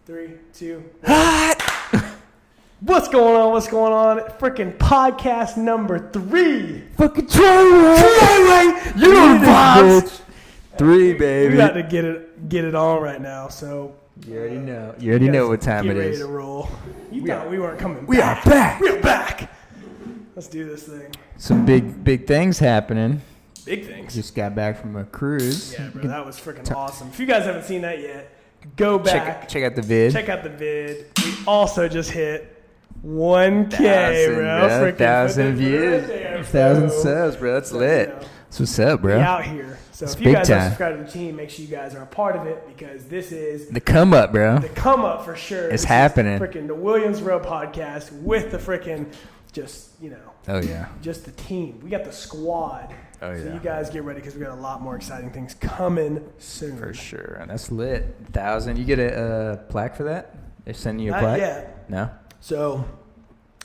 3, 2, 1. What's going on? Freaking podcast number 3. Fucking Troy! You know the vibes. 3, baby. We got to get it on right now. So you already know. You already know what time it is. Get ready to roll. You thought we weren't coming back. We are back. We are back. Let's do this thing. Some big things happening. Big things. Just got back from a cruise. Yeah, bro, that was freaking awesome. If you guys haven't seen that yet, go back. Check out the vid. Check out the vid. We also just hit 1K, bro. 1,000 views. 1,000 subs, bro. That's lit. That's what's up, bro. We out here. So if you guys are subscribed to the team, make sure you guys are a part of it because this is the come up, bro. The come up for sure. It's happening. Freaking the Williams Row podcast with the freaking Oh yeah. Just the team. We got the squad. Oh yeah. So you guys get ready because we got a lot more exciting things coming soon. For sure, and that's lit. 1,000. You get a plaque for that? They're sending you a Not plaque? yet. No. So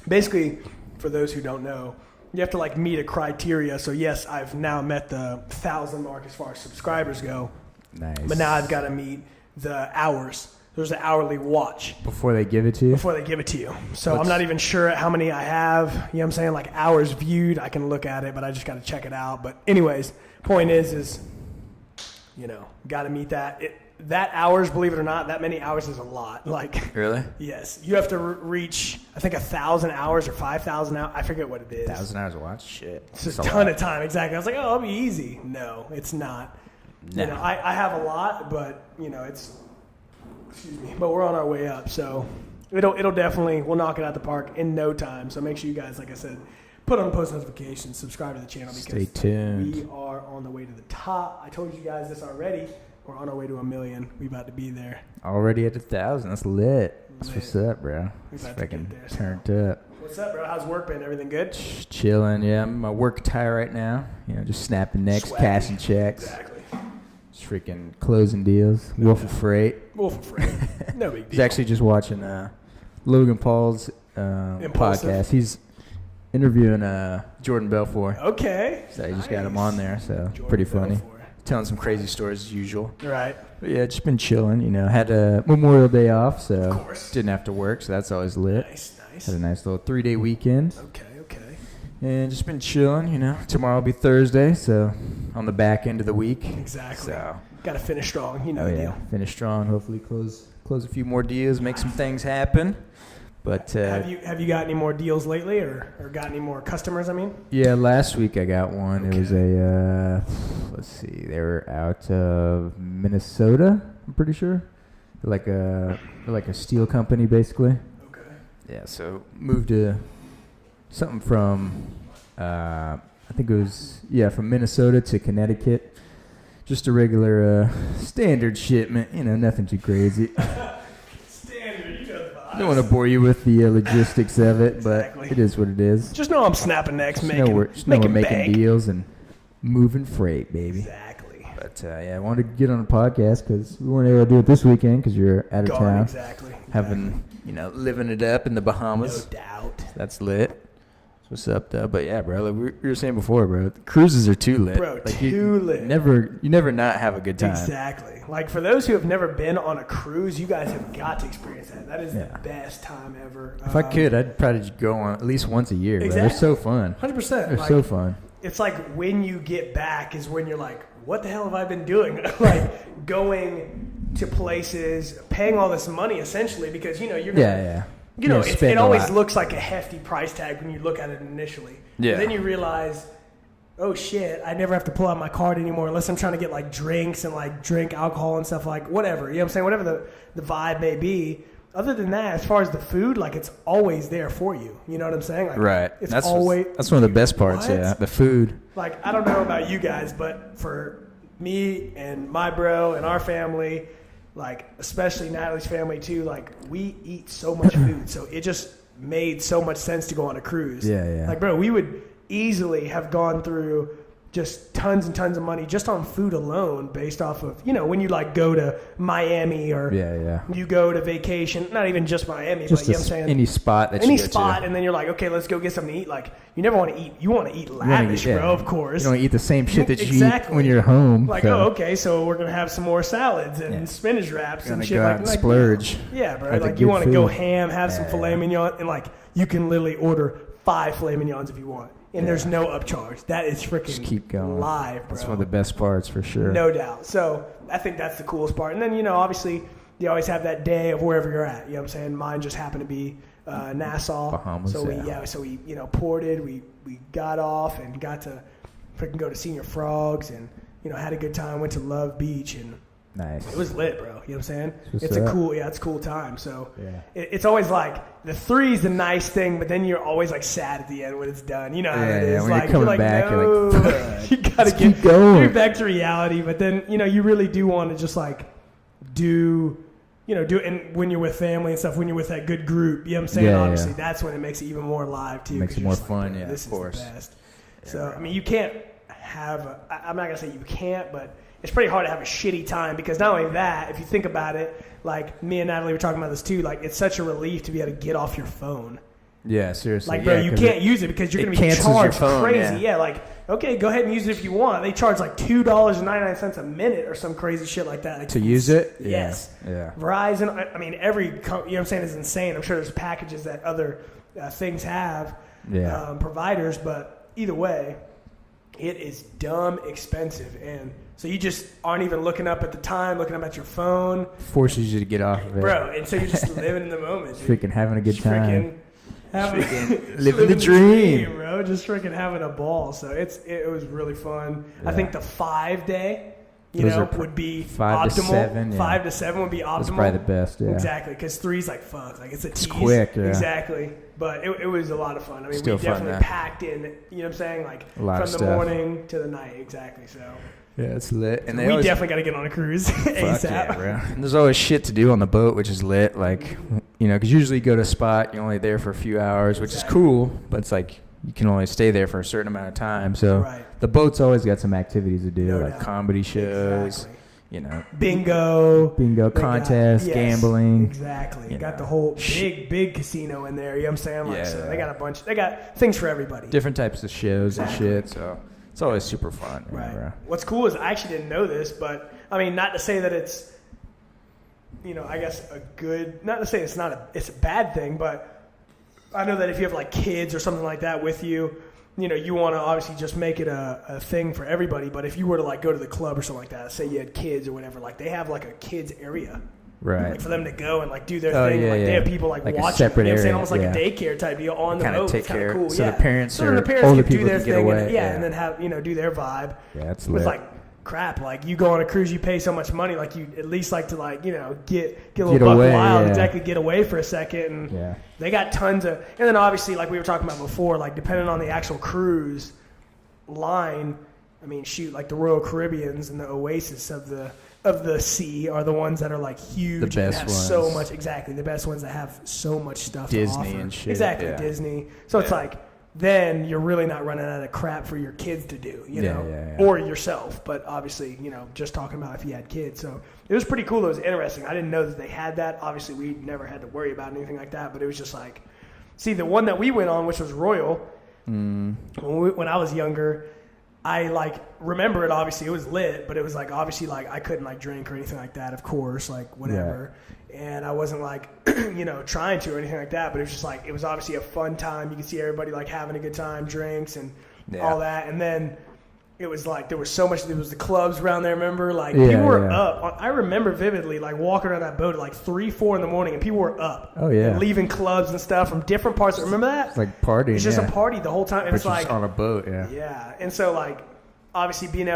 basically, for those who don't know, you have to meet a criteria. So yes, I've now met the 1,000 mark as far as subscribers go. Nice. But now I've got to meet the hours. There's an hourly watch. Before they give it to you? Before they give it to you. So I'm not even sure how many I have. You know what I'm saying? Like hours viewed. I can look at it, but I just got to check it out. But anyways, point is, got to meet that. That hours, believe it or not, that many hours is a lot. Really? Yes. You have to reach, I think, 1,000 hours or 5,000 hours. I forget what it is. 1,000 hours of watch? Shit. It's a ton of time. Exactly. I was like, oh, it'll be easy. No, it's not. No. I have a lot, but, it's... Excuse me, but we're on our way up, so it'll definitely, we'll knock it out the park in no time. So make sure you guys, like I said, put on post notifications, subscribe to the channel because stay tuned. We are on the way to the top. I told you guys this already. We're on our way to 1 million. We about to be there. Already at 1,000. That's lit. That's what's up, bro. We about fucking to get there, turned up. What's up, bro? How's work been? Everything good? Chilling, yeah. I'm in my work attire right now. Just snapping necks, Swaggy. cashing checks. Exactly. Just freaking closing deals. Wolf of Freight. Wolf of Freight. No big deal. He's actually just watching Logan Paul's podcast. He's interviewing Jordan Belfort. Okay. So he just got him on there. So Jordan pretty funny. Belfort. Telling some crazy stories as usual. Right. But yeah, just been chilling. Had a Memorial Day off, so of course. Didn't have to work. So that's always lit. Nice. Had a nice little 3-day weekend. Okay. And just been chilling. Tomorrow will be Thursday, so on the back end of the week. Exactly. So got to finish strong. Finish strong. Hopefully close a few more deals, make some things happen. But have you got any more deals lately, or got any more customers? I mean. Yeah, last week I got one. Okay. It was a let's see, they were out of Minnesota. I'm pretty sure. They're like a steel company, basically. Okay. Yeah. So moved to something from I think it was from Minnesota to Connecticut. Just a regular standard shipment, nothing too crazy. Standard, the vibes. I don't want to bore you with the logistics of it, Exactly. but it is what it is. Just know I'm snapping necks, We're making making deals and moving freight, baby. Exactly. But I wanted to get on the podcast because we weren't able to do it this weekend because you're out of town. Exactly. Having living it up in the Bahamas. No doubt. That's lit. What's up, though? But yeah, bro, like we were saying before, bro, the cruises are too lit. Bro, lit. You never not have a good time. Exactly. Like for those who have never been on a cruise, you guys have got to experience that. That is the best time ever. If I could, I'd probably just go on at least once a year. Exactly. Bro. They're so fun. 100%. They're so fun. It's like when you get back is when you're like, what the hell have I been doing? Like going to places, paying all this money essentially because you're gonna, it always looks like a hefty price tag when you look at it initially. Yeah. And then you realize, oh shit, I never have to pull out my card anymore unless I'm trying to get drinks and drink alcohol and stuff whatever. You know what I'm saying? Whatever the vibe may be. Other than that, as far as the food, it's always there for you. You know what I'm saying? Right. It's that's always. That's one of the best parts. What? Yeah, the food. I don't know about you guys, but for me and my bro and our family, especially Natalie's family too, we eat so much food, so it just made so much sense to go on a cruise. Yeah. Bro, we would easily have gone through just tons and tons of money just on food alone based off of, when you like go to Miami or you go to vacation, not even just Miami, just but I'm saying any spot that any spot, and then you're like, okay, let's go get something to eat. Like you never want to eat, you want to eat lavish, bro, of course. You don't eat the same shit that you eat when you're home. Like, okay, so we're going to have some more salads and spinach wraps and shit like that. Splurge. Yeah, bro. Like you want to go ham, have some filet mignon, and like you can literally order 5 filet mignons if you want. And there's no upcharge. That is freaking just keep going. Live, bro. That's one of the best parts for sure. No doubt. So I think that's the coolest part. And then, obviously, you always have that day of wherever you're at. You know what I'm saying? Mine just happened to be Nassau. Bahamas, so we ported. We got off and got to freaking go to Senior Frogs and, had a good time. Went to Love Beach and nice. It was lit, bro. You know what I'm saying? It's it's a cool time. So it's always like the 3 is the nice thing, but then you're always like sad at the end when it's done. You know how it is. When like, you're coming back, no, you're like, you gotta keep going. Get back to reality. But then you really do want to just like do and when you're with family and stuff, when you're with that good group, you know what I'm saying? Obviously, that's when it makes it even more live too. Makes it more fun, like, this of course. Is the best. So I mean, you can't have. I'm not gonna say you can't, but it's pretty hard to have a shitty time because not only that, if you think about it, like me and Natalie were talking about this too, like it's such a relief to be able to get off your phone. Yeah, seriously. Like, bro, you can't use it because you're going to be charged crazy. Yeah, like, okay, go ahead and use it if you want. They charge like $2.99 a minute or some crazy shit like that. Like, to use it? Yes. Yeah. Verizon, I mean, you know what I'm saying, is insane. I'm sure there's packages that other things have, providers, but either way, it is dumb expensive. And so you just aren't even looking up at the time, looking up at your phone. Forces you to get off of it. Bro, and so you're just living in the moment. Freaking having a good time. Living the dream, bro. Just freaking having a ball. So it was really fun. Yeah. I think the 5-day, would be 5 optimal. To 7, 5 to 7 would be optimal. That's probably the best. Yeah, exactly. Because 3's like fuck, like it's a tease. It's quick. Yeah. Exactly. But it was a lot of fun. I mean, Still we definitely packed in. You know what I'm saying? Like from the morning to the night. Exactly. So. Yeah, it's lit. And we definitely got to get on a cruise ASAP. Yeah, bro. And there's always shit to do on the boat, which is lit. Like, because usually you go to a spot, you're only there for a few hours, which is cool, but it's like you can only stay there for a certain amount of time. So the boat's always got some activities to do, like comedy shows, bingo contests, gambling. Exactly. You got the whole big casino in there. You know what I'm saying? Like, so they got a bunch. They got things for everybody. Different types of shows and shit. So. It's always super fun. Right. Bro. What's cool is I actually didn't know this, but I mean, not to say that it's, I guess not to say it's a bad thing, but I know that if you have like kids or something like that with you, you want to obviously just make it a thing for everybody. But if you were to like go to the club or something like that, say you had kids or whatever, like they have like a kids area. Right. Like for them to go and like do their thing. Yeah, they have people like watching. A separate area. Almost like a daycare type deal on the boat. Take care. Cool. So the parents or can older people do their can get thing away. And then have do their vibe. Yeah, that's lit. It's like crap. Like you go on a cruise, you pay so much money. Like you at least like to like get a little buck wild. Exactly. Get away for a second. And they got tons of. And then obviously like we were talking about before, like depending on the actual cruise line. I mean, shoot, like the Royal Caribbeans and the Oasis of the sea are the ones that are like huge. The best and have ones. So much, exactly. The best ones that have so much stuff Disney to offer. And shit. Exactly, Disney. So it's like, then you're really not running out of crap for your kids to do, you know? Or yourself. But obviously, just talking about if you had kids. So it was pretty cool. It was interesting. I didn't know that they had that. Obviously, we never had to worry about anything like that. But it was just like, see, the one that we went on, which was Royal, when I was younger, I like remember it. Obviously, it was lit, but it was like obviously like I couldn't like drink or anything like that. Of course, like whatever, and I wasn't like trying to or anything like that. But it was just like it was obviously a fun time. You could see everybody like having a good time, drinks and all that. And then it was like there was so much. There was the clubs around there. Remember, like people were up. I remember vividly like walking around that boat at like 3-4 in the morning, and people were up. Oh yeah, and leaving clubs and stuff from different parts. Remember that? It's like partying. It's just a party the whole time. And but it's like just on a boat. Yeah, and so like obviously being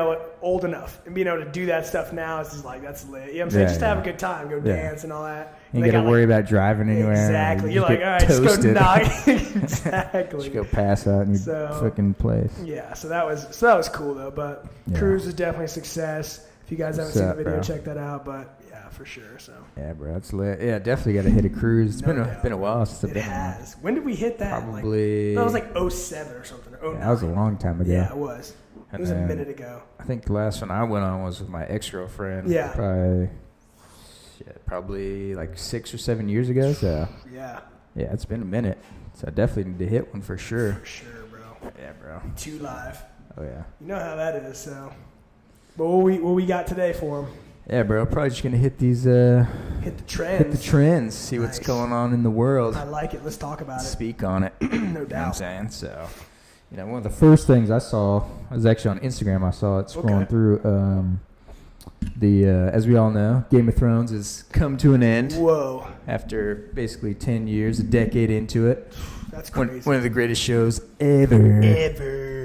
old enough and being able to do that stuff now is just like that's lit. You know what I'm saying? Just to have a good time, go dance and all that. You got to worry about driving anywhere. Exactly. You're like, all right, just go knock. Exactly. Just go pass out in your fucking place. Yeah. So that was cool though. But cruise was definitely a success. If you guys haven't seen the video, check that out. But yeah, for sure. So yeah, bro, it's lit. Yeah, definitely got to hit a cruise. It's been a while since I've been. It has. When did we hit that? Probably. That was like 07 or something. Or 09. That was a long time ago. Yeah, it was. It was a minute ago. I think the last one I went on was with my ex-girlfriend. Yeah. Probably like 6 or 7 years ago. So yeah, it's been a minute. So I definitely need to hit one for sure. For sure, bro. Yeah, bro. 2 Live. Oh yeah. You know how that is. So, but what we got today for them? Yeah, bro. Probably just gonna hit these. Hit the trends. Hit the trends. See what's going on in the world. I like it. Let's talk about it. Speak on it. No doubt. You know what I'm saying? So, one of the first things I saw was actually on Instagram. I saw it scrolling through. As we all know, Game of Thrones has come to an end. Whoa. After basically 10 years, a decade into it. That's crazy. One of the greatest shows ever.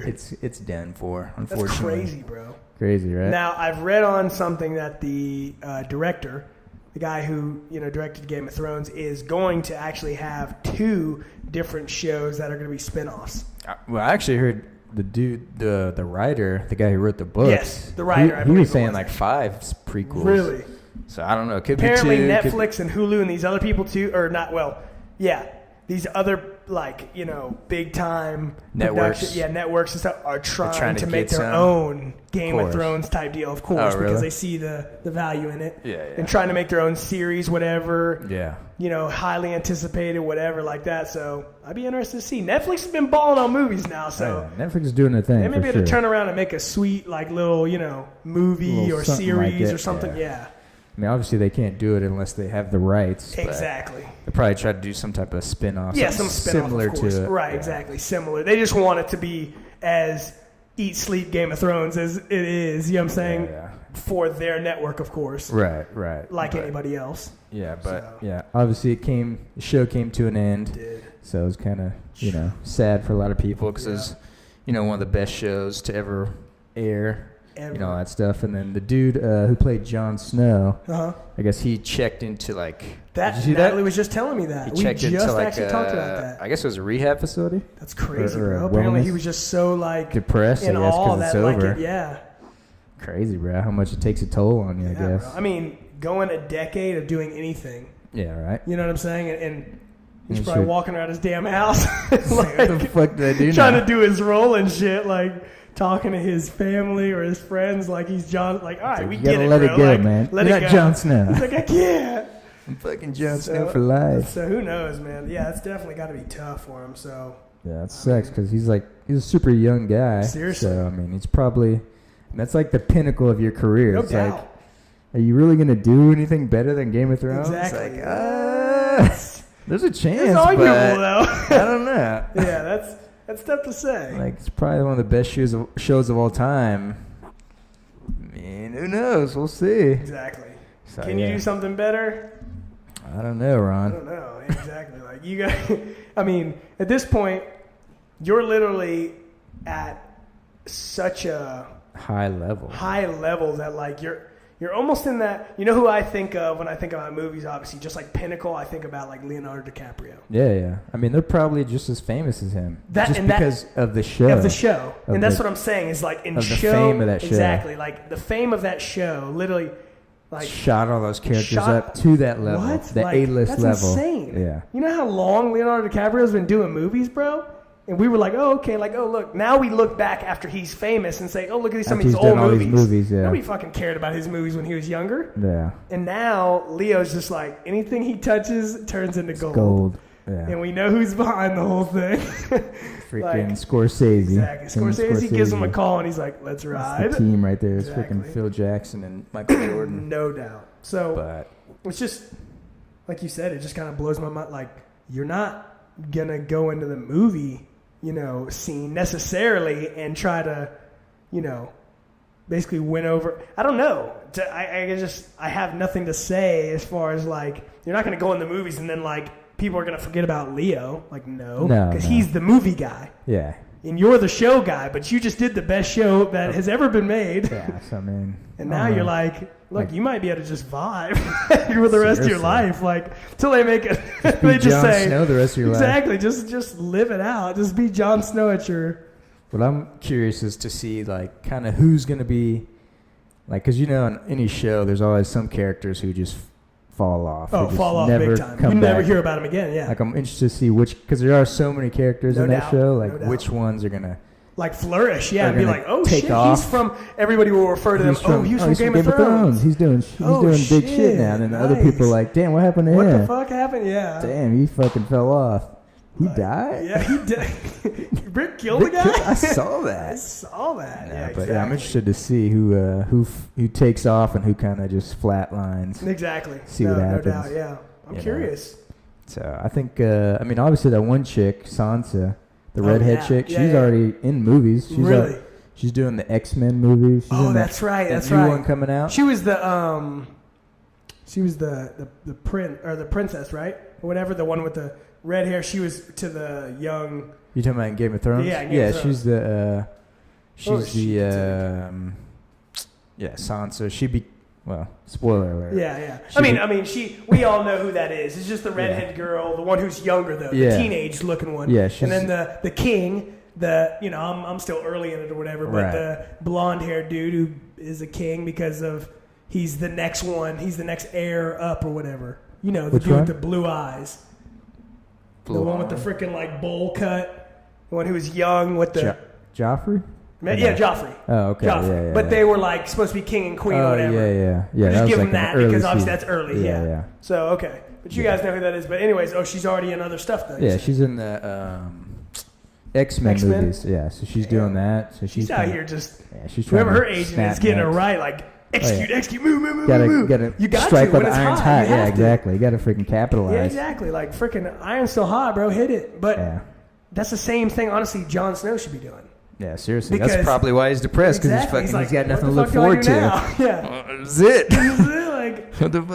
It's done for, unfortunately. That's crazy, bro. Crazy, right? Now, I've read on something that the director, the guy who directed Game of Thrones, is going to actually have 2 different shows that are going to be spinoffs. Well, I actually heard the dude, the writer, the guy who wrote the books. Yes, the writer. He was saying like 5 prequels. Really? So I don't know. It could Apparently be 2. Netflix and Hulu and these other people too, or not. Well, yeah, these other big time networks. Networks and stuff are trying to make their own Game of Thrones type deal, of course, because they see the value in it. Yeah. And trying to make their own series, whatever. Yeah. Highly anticipated, whatever like that. So I'd be interested to see. Netflix has been balling on movies now, so Netflix is doing their thing. They may be able to turn around and make a sweet little movie or series or something. Yeah. I mean, obviously they can't do it unless they have the rights. Exactly. They probably try to do some type of spin-off. Yeah, some spin-off, similar of course. to it. Right, exactly. Similar. They just want it to be as eat, sleep Game of Thrones as it is, you know what I'm saying? Yeah. For their network, of course. Right. Like anybody else. Yeah, obviously the show came to an end. It did. So it was kind of, sad for a lot of people because it was, one of the best shows to ever air. All that stuff. And then the dude who played Jon Snow, I guess he checked into that. Did you see that? Natalie was just telling me that. We just actually talked about that. I guess it was a rehab facility. That's crazy, bro. Apparently he was just so depressed, in awe that over. Crazy, bro. How much it takes a toll on you, I guess. Bro. I mean, going a decade of doing anything. Yeah, right. You know what I'm saying? And he's probably walking around his damn house. What the fuck did I do trying to do his role and shit, talking to his family or his friends like he's Jon. All right, we get it, bro. Let it go, man. Let You're it not go. Jon Snow. He's like, I can't. I'm fucking Jon Snow for life. So who knows, man? Yeah, it's definitely got to be tough for him. So yeah, it sucks because he's a super young guy. Seriously. So I mean, he's probably that's like the pinnacle of your career. No it's doubt. Are you really gonna do anything better than Game of Thrones? Exactly. There's a chance. It's arguable, but though. I don't know. Yeah, that's tough to say. It's probably one of the best shows of all time. I mean, who knows? We'll see. Exactly. So, Can you do something better? I don't know, Ron. I don't know. Exactly. You got. I mean, at this point, you're literally at such a high level that you're almost in that. You know who I think of when I think about movies? Obviously, just like pinnacle. I think about Leonardo DiCaprio. Yeah. I mean, they're probably just as famous as him. Because of the show. And that's what I'm saying is the fame of that show. Exactly. The fame of that show, literally. Shot all those characters up to that level. What? The A-list level. That's insane. Yeah. You know how long Leonardo DiCaprio's been doing movies, bro? And we were like, oh, okay. Look. Now we look back after he's famous and say, oh, look at some of these old movies. Nobody fucking cared about his movies when he was younger. Yeah. And now Leo's just anything he touches turns into gold. Gold. Yeah. And we know who's behind the whole thing. Freaking Scorsese. Exactly. Scorsese gives him a call and he's like, let's ride. That's the team right there is freaking Phil Jackson and Michael Jordan. No doubt. So it's just, like you said, it just kind of blows my mind. You're not going to go into the movie, scene necessarily and try to, basically win over. I don't know. I have nothing to say as far as you're not going to go in the movies and then people are going to forget about Leo. No. Because he's the movie guy. Yeah. And you're the show guy, but you just did the best show that has ever been made. Yeah, so I mean. And now you're look, you might be able to just vibe for the rest of your life. Till they make it. They just Jon say. Snow the rest of your life. Exactly. Just live it out. Just be Jon Snow at your. What I'm curious is to see, kind of who's going to be, because, in any show, there's always some characters who just fall off. Fall off big time. You never hear about them again, yeah. I'm interested to see because there are so many characters in that show, no doubt. which ones are going to like flourish, yeah, and be like, oh take shit, off. he's from. Everybody will refer to them. He's from Game of Thrones. He's doing big shit now. And then the other people are like, damn, what happened to him? What the fuck happened? Yeah. Damn, he fucking fell off. He died? Yeah, he died. Rick killed the guy? I saw that. Yeah, but yeah, I'm interested to see who takes off and who kind of just flatlines. Exactly. See what happens. No doubt, yeah. I'm curious. So I think, obviously that one chick, Sansa, the redhead chick, she's already in movies. She's really? She's doing the X-Men movie. She's in that's right. That's new right. one coming out. She was the princess, right? Or whatever, the one with the red hair. She was to the young. You talking about Game of Thrones? Yeah, Game of Thrones. She's the Sansa. Spoiler alert. Yeah. I mean, we all know who that is. It's just the redhead girl, the one who's younger though, the teenage looking one. Yeah, and then the king, I'm still early in it or whatever, but the blonde haired dude who is a king because of he's the next one, he's the next heir up or whatever. You know, the dude with the blue eyes. The one with the freaking like bowl cut, the one who was young with the Joffrey? Yeah, Joffrey. Oh, okay. Joffrey. But they were like supposed to be king and queen or whatever. Yeah. Just give them like that because obviously that's early. Yeah. So okay, but you guys know who that is. But anyways, she's already in other stuff though. Yeah, she's in the X-Men movies. Yeah, so she's doing that. So she's out here just. Yeah, she's whoever her agent is getting her right. Like execute, move. Gotta you got strike to when the iron's hot. Yeah, exactly. You gotta freaking capitalize. Yeah, exactly. Like freaking iron's still hot, bro. Hit it. But that's the same thing. Honestly, Jon Snow should be doing. Yeah, seriously. That's probably why he's depressed because he's got nothing to look forward to. Yeah. That's it. Like,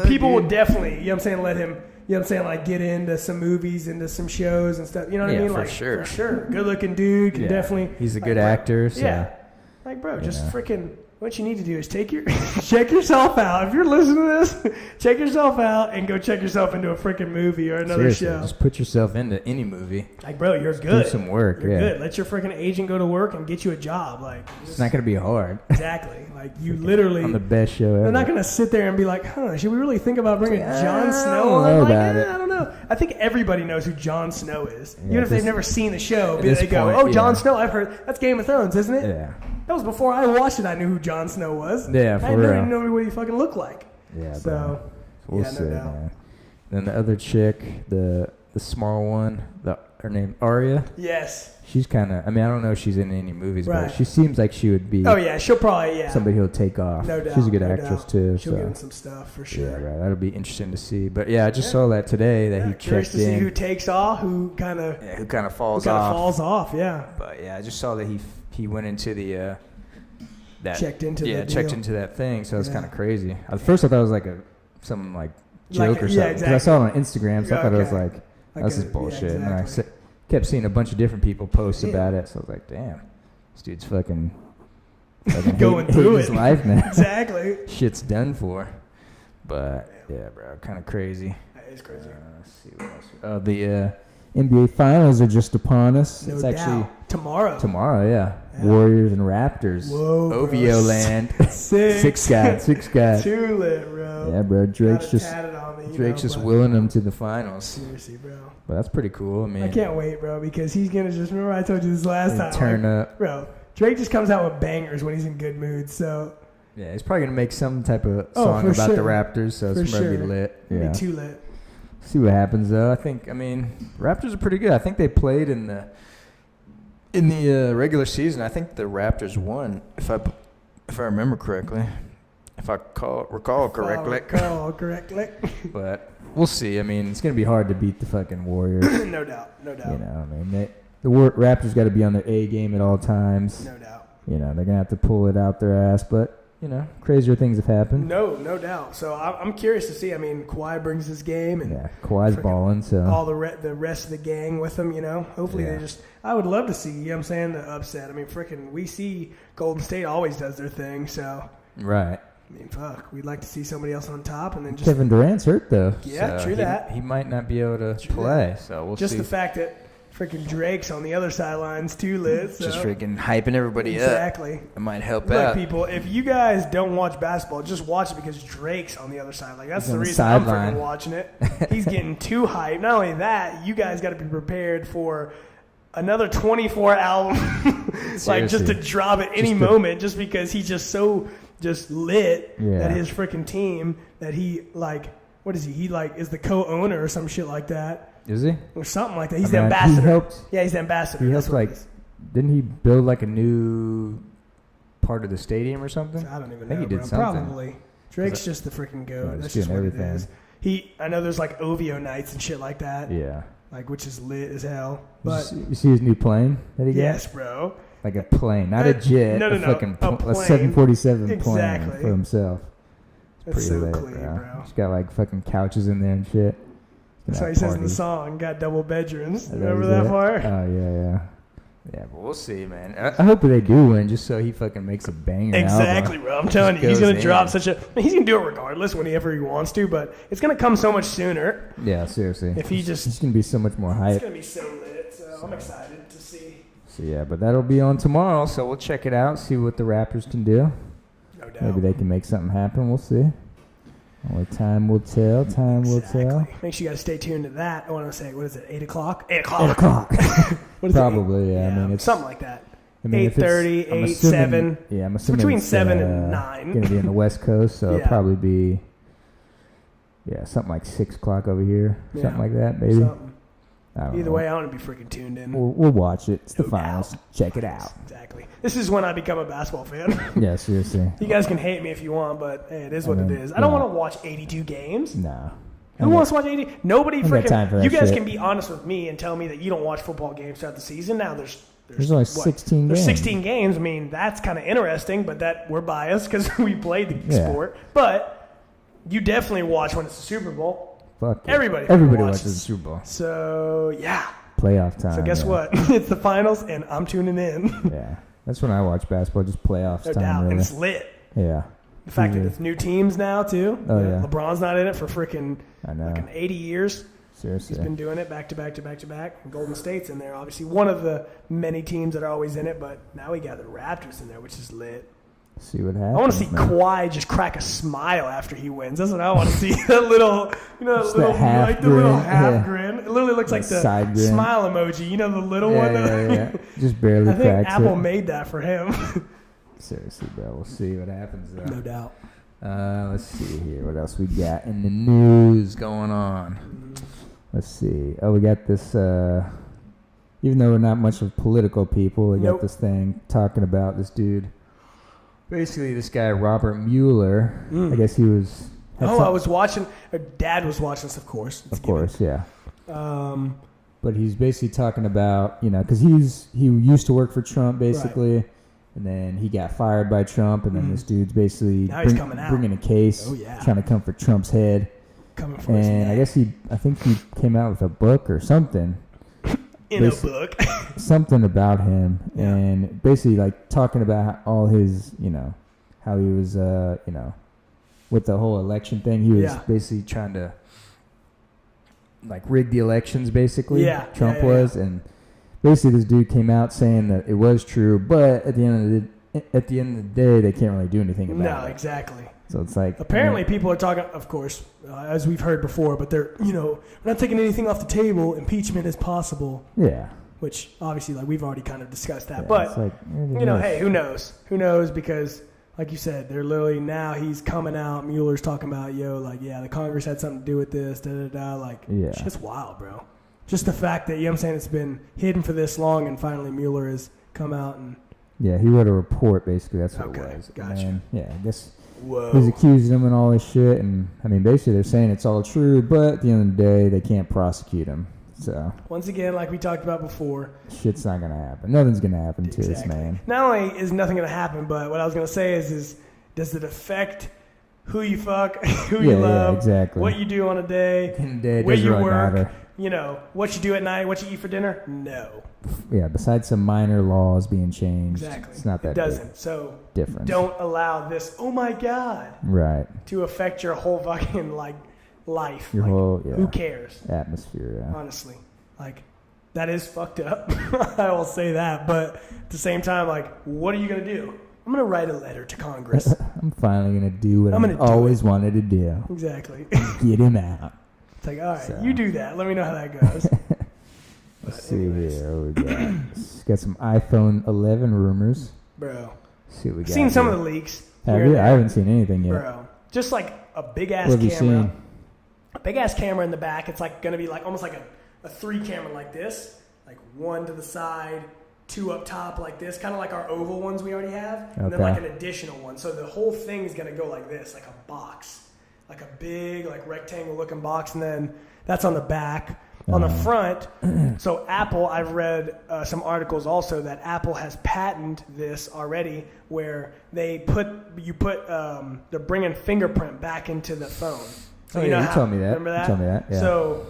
people will definitely, you know what I'm saying, let him, you know what I'm saying, like get into some movies, into some shows and stuff. You know what I mean? Like, for sure. Good looking dude can definitely. He's a good actor. So. Yeah. Like, bro, just freaking. What you need to do is check yourself out. If you're listening to this, check yourself out and go check yourself into a freaking movie or another show. Just put yourself into any movie. Like, bro, you're good. Do some work. You're good. Let your freaking agent go to work and get you a job. Like, it's not going to be hard. Exactly. Like, you literally. On the best show ever. They're not going to sit there and be like, should we really think about bringing Jon Snow on? I don't know. I think everybody knows who Jon Snow is. Even if they've never seen the show, they go, Jon Snow, I've heard. That's Game of Thrones, isn't it? Yeah. That was before I watched it. I knew who Jon Snow was. Yeah, for real. I didn't even know what he fucking looked like. Yeah, so we'll see, man. Then the other chick, the small one, her name Arya. Yes. She's kind of. I mean, I don't know if she's in any movies, but she seems like she would be. Oh yeah, she'll probably somebody who'll take off. No doubt. She's a good actress too. She'll get in some stuff for sure. Yeah, right. That'll be interesting to see. But yeah, I just saw that today that he checked in. Curious to see who takes off, who kind of falls off. Falls off. Yeah. But yeah, I just saw that he went into the. Checked into that thing, so it's kind of crazy. At first, I thought it was like some joke or something. Yeah, exactly. I saw it on Instagram, so I thought it was like this is bullshit. Yeah, exactly. And I kept seeing a bunch of different people post about it, so I was like, damn, this dude's fucking going through his life, man. Exactly. Shit's done for. But yeah, bro, kind of crazy. That is crazy. Let's see what else. The NBA Finals are just upon us. No doubt. Actually tomorrow, yeah. Warriors and Raptors. Whoa, OVO land. Six guys. Too lit, bro. Yeah, bro. Drake's just willing them to the finals. Seriously, bro. But that's pretty cool. I mean, I can't wait, bro, because he's gonna just remember I told you this last time. Turn up, bro. Drake just comes out with bangers when he's in good mood. So yeah, he's probably gonna make some type of song about the Raptors. So it's gonna be lit. Yeah, be too lit. See what happens though. Raptors are pretty good. I think they played in the regular season. I think the Raptors won, if I remember correctly, if I recall correctly. But we'll see. I mean, it's gonna be hard to beat the fucking Warriors. No doubt. You know, I mean, the Raptors got to be on their A game at all times. No doubt. You know, they're gonna have to pull it out their ass, but. You know, crazier things have happened. No doubt. So I'm curious to see. I mean, Kawhi brings his game, and Kawhi's balling. So all the rest of the gang with him. You know, hopefully they just. I would love to see. You know what I'm saying, the upset. I mean, we see Golden State always does their thing. So right. I mean, fuck. We'd like to see somebody else on top, and then just Kevin Durant's hurt though. Yeah, so true that. He might not be able to play. So we'll see. Just the fact that. Freaking Drake's on the other sidelines too, lit. So. Just freaking hyping everybody up. Exactly. It might help out. Look, people, if you guys don't watch basketball, just watch it because Drake's on the other side. Like that's He's the reason I'm freaking watching it. He's getting too hyped. Not only that, you guys got to be prepared for another 24 album, like just to drop at any moment, just because he's just so just lit at his freaking team that he like, what is he? He like is the co-owner or some shit like that. Is he? Or something like that. He's the ambassador. He's the ambassador. He helped didn't he build like a new part of the stadium or something? I don't even know. I think he did something. Probably. Drake's just the freaking goat. That's just what everything. it is. I know there's like OVO nights and shit like that. Yeah. Like, which is lit as hell. But you see his new plane that he got? Yes, bro. Like a plane, not a jet. No. A 747 plane for himself. That's pretty so lit, clean, bro. He's got like fucking couches in there and shit. That's why he says in the song, got double bedrooms. Remember that part? Oh, yeah. Yeah, but we'll see, man. I hope they do win just so he fucking makes a banger Exactly, album. bro. I'm telling you, he's going to drop he's going to do it regardless whenever he wants to, but it's going to come so much sooner. Yeah, seriously. If he just... It's going to be so much more hype. It's going to be so lit, so I'm excited to see. So, yeah, but that'll be on tomorrow, so we'll check it out, see what the rappers can do. No doubt. Maybe they can make something happen. We'll see. Only time will tell. Time will tell. Make sure you guys stay tuned to that. I want to say, what is it, 8 o'clock? 8 o'clock. 8 o'clock. What is Probably, yeah. I mean, it's something like that. 8:30, 8, 7. Yeah, I'm assuming between it's 7 and 9. Going to be on the West Coast, so it'll probably be, something like 6 o'clock over here. Something like that, maybe. Either way, I want to be freaking tuned in. We'll watch it. It's the finals. Check it out. Exactly. This is when I become a basketball fan. Yeah, seriously. You guys can hate me if you want, but hey, it is what it is. I don't want to watch 82 games. No. Who wants to watch 80? Nobody freaking... You guys shit. can be honest with me and tell me that you don't watch football games throughout the season. Now there's only 16 games. There's 16 games. I mean, that's kind of interesting, but that we're biased because we played the sport. But you definitely watch when it's the Super Bowl. Fuck yeah. Everybody watches the Super Bowl. So, yeah. Playoff time. So guess what? It's the finals, and I'm tuning in. Yeah. That's when I watch basketball, just playoffs No time. doubt. Really. And it's lit. Yeah. The fact that it's new teams now, too. Oh, yeah. LeBron's not in it for freaking 80 years. Seriously. He's been doing it back to back to back to back. And Golden State's in there, obviously. One of the many teams that are always in it, but now we got the Raptors in there, which is lit. See what happens. I want to see Kawhi just crack a smile after he wins. That's what I want to see. That little, little half grin. It literally looks like the side grin. Smile emoji. You know, the little one. Yeah. Just barely cracks it. I think Apple made that for him. Seriously, bro. We'll see what happens, though. No doubt. Let's see here. What else we got in the news going on? Let's see. Oh, we got this, even though we're not much of political people, we got this thing talking about this dude. Basically, this guy, Robert Mueller, I guess he was... I was watching... Dad was watching this, of course. Of course, yeah. But he's basically talking about, because he used to work for Trump, basically. Right. And then he got fired by Trump, and then this dude's basically bringing a case, trying to come for Trump's head. Coming for his neck. I think he came out with a book or something. In a book. Something about him, and basically like talking about all his, how he was, with the whole election thing. He was basically trying to like rig the elections, basically. Trump was, and basically this dude came out saying that it was true, but at the end of the day, they can't really do anything about it. No, exactly. So it's like... Apparently people are talking, of course, as we've heard before, but they're, we're not taking anything off the table. Impeachment is possible. Yeah. Which, obviously, like, we've already kind of discussed that. Yeah, but, like, hey, who knows? Who knows? Because, like you said, they're literally now he's coming out. Mueller's talking about, the Congress had something to do with this, da-da-da. Like, it's just wild, bro. Just the fact that, I'm saying, it's been hidden for this long, and finally Mueller has come out and... Yeah, he wrote a report, basically. That's what it was. Gotcha. And, I guess... Whoa. He's accusing him and all this shit, and I mean, basically they're saying it's all true, but at the end of the day, they can't prosecute him. So once again, like we talked about before, shit's not gonna happen. Nothing's gonna happen to this man. Not only is nothing gonna happen, but what I was gonna say is does it affect who you fuck, who you love, exactly. what you do on a day, where you work, what you do at night, what you eat for dinner? No. Yeah, besides some minor laws being changed, exactly. It's not that. It doesn't. big so difference. Don't allow this. Oh my God. Right. To affect your whole fucking life. Your whole Who cares? Atmosphere. Yeah. Honestly, that is fucked up. I will say that, but at the same time, what are you gonna do? I'm gonna write a letter to Congress. I'm finally gonna do what I've always wanted to do. Exactly. Get him out. It's like, all right, you do that. Let me know how that goes. Let's see here. What we got some iPhone 11 rumors. Bro. Let's see what we got. Seen some of the leaks. Have you? I haven't seen anything yet. Bro. Just like a big ass camera. What have you seen? A big ass camera in the back. It's like going to be like almost like a 3 camera like this. Like 1 to the side, 2 up top like this. Kind of like our oval ones we already have. Okay. And then like an additional one. So the whole thing is going to go like this, like a box. Like a big like rectangle looking box. And then that's on the back. On the front, so Apple, I've read some articles also that Apple has patented this already, where they're bringing fingerprint back into the phone. So you told me that. Remember that? You told me that. Yeah. So,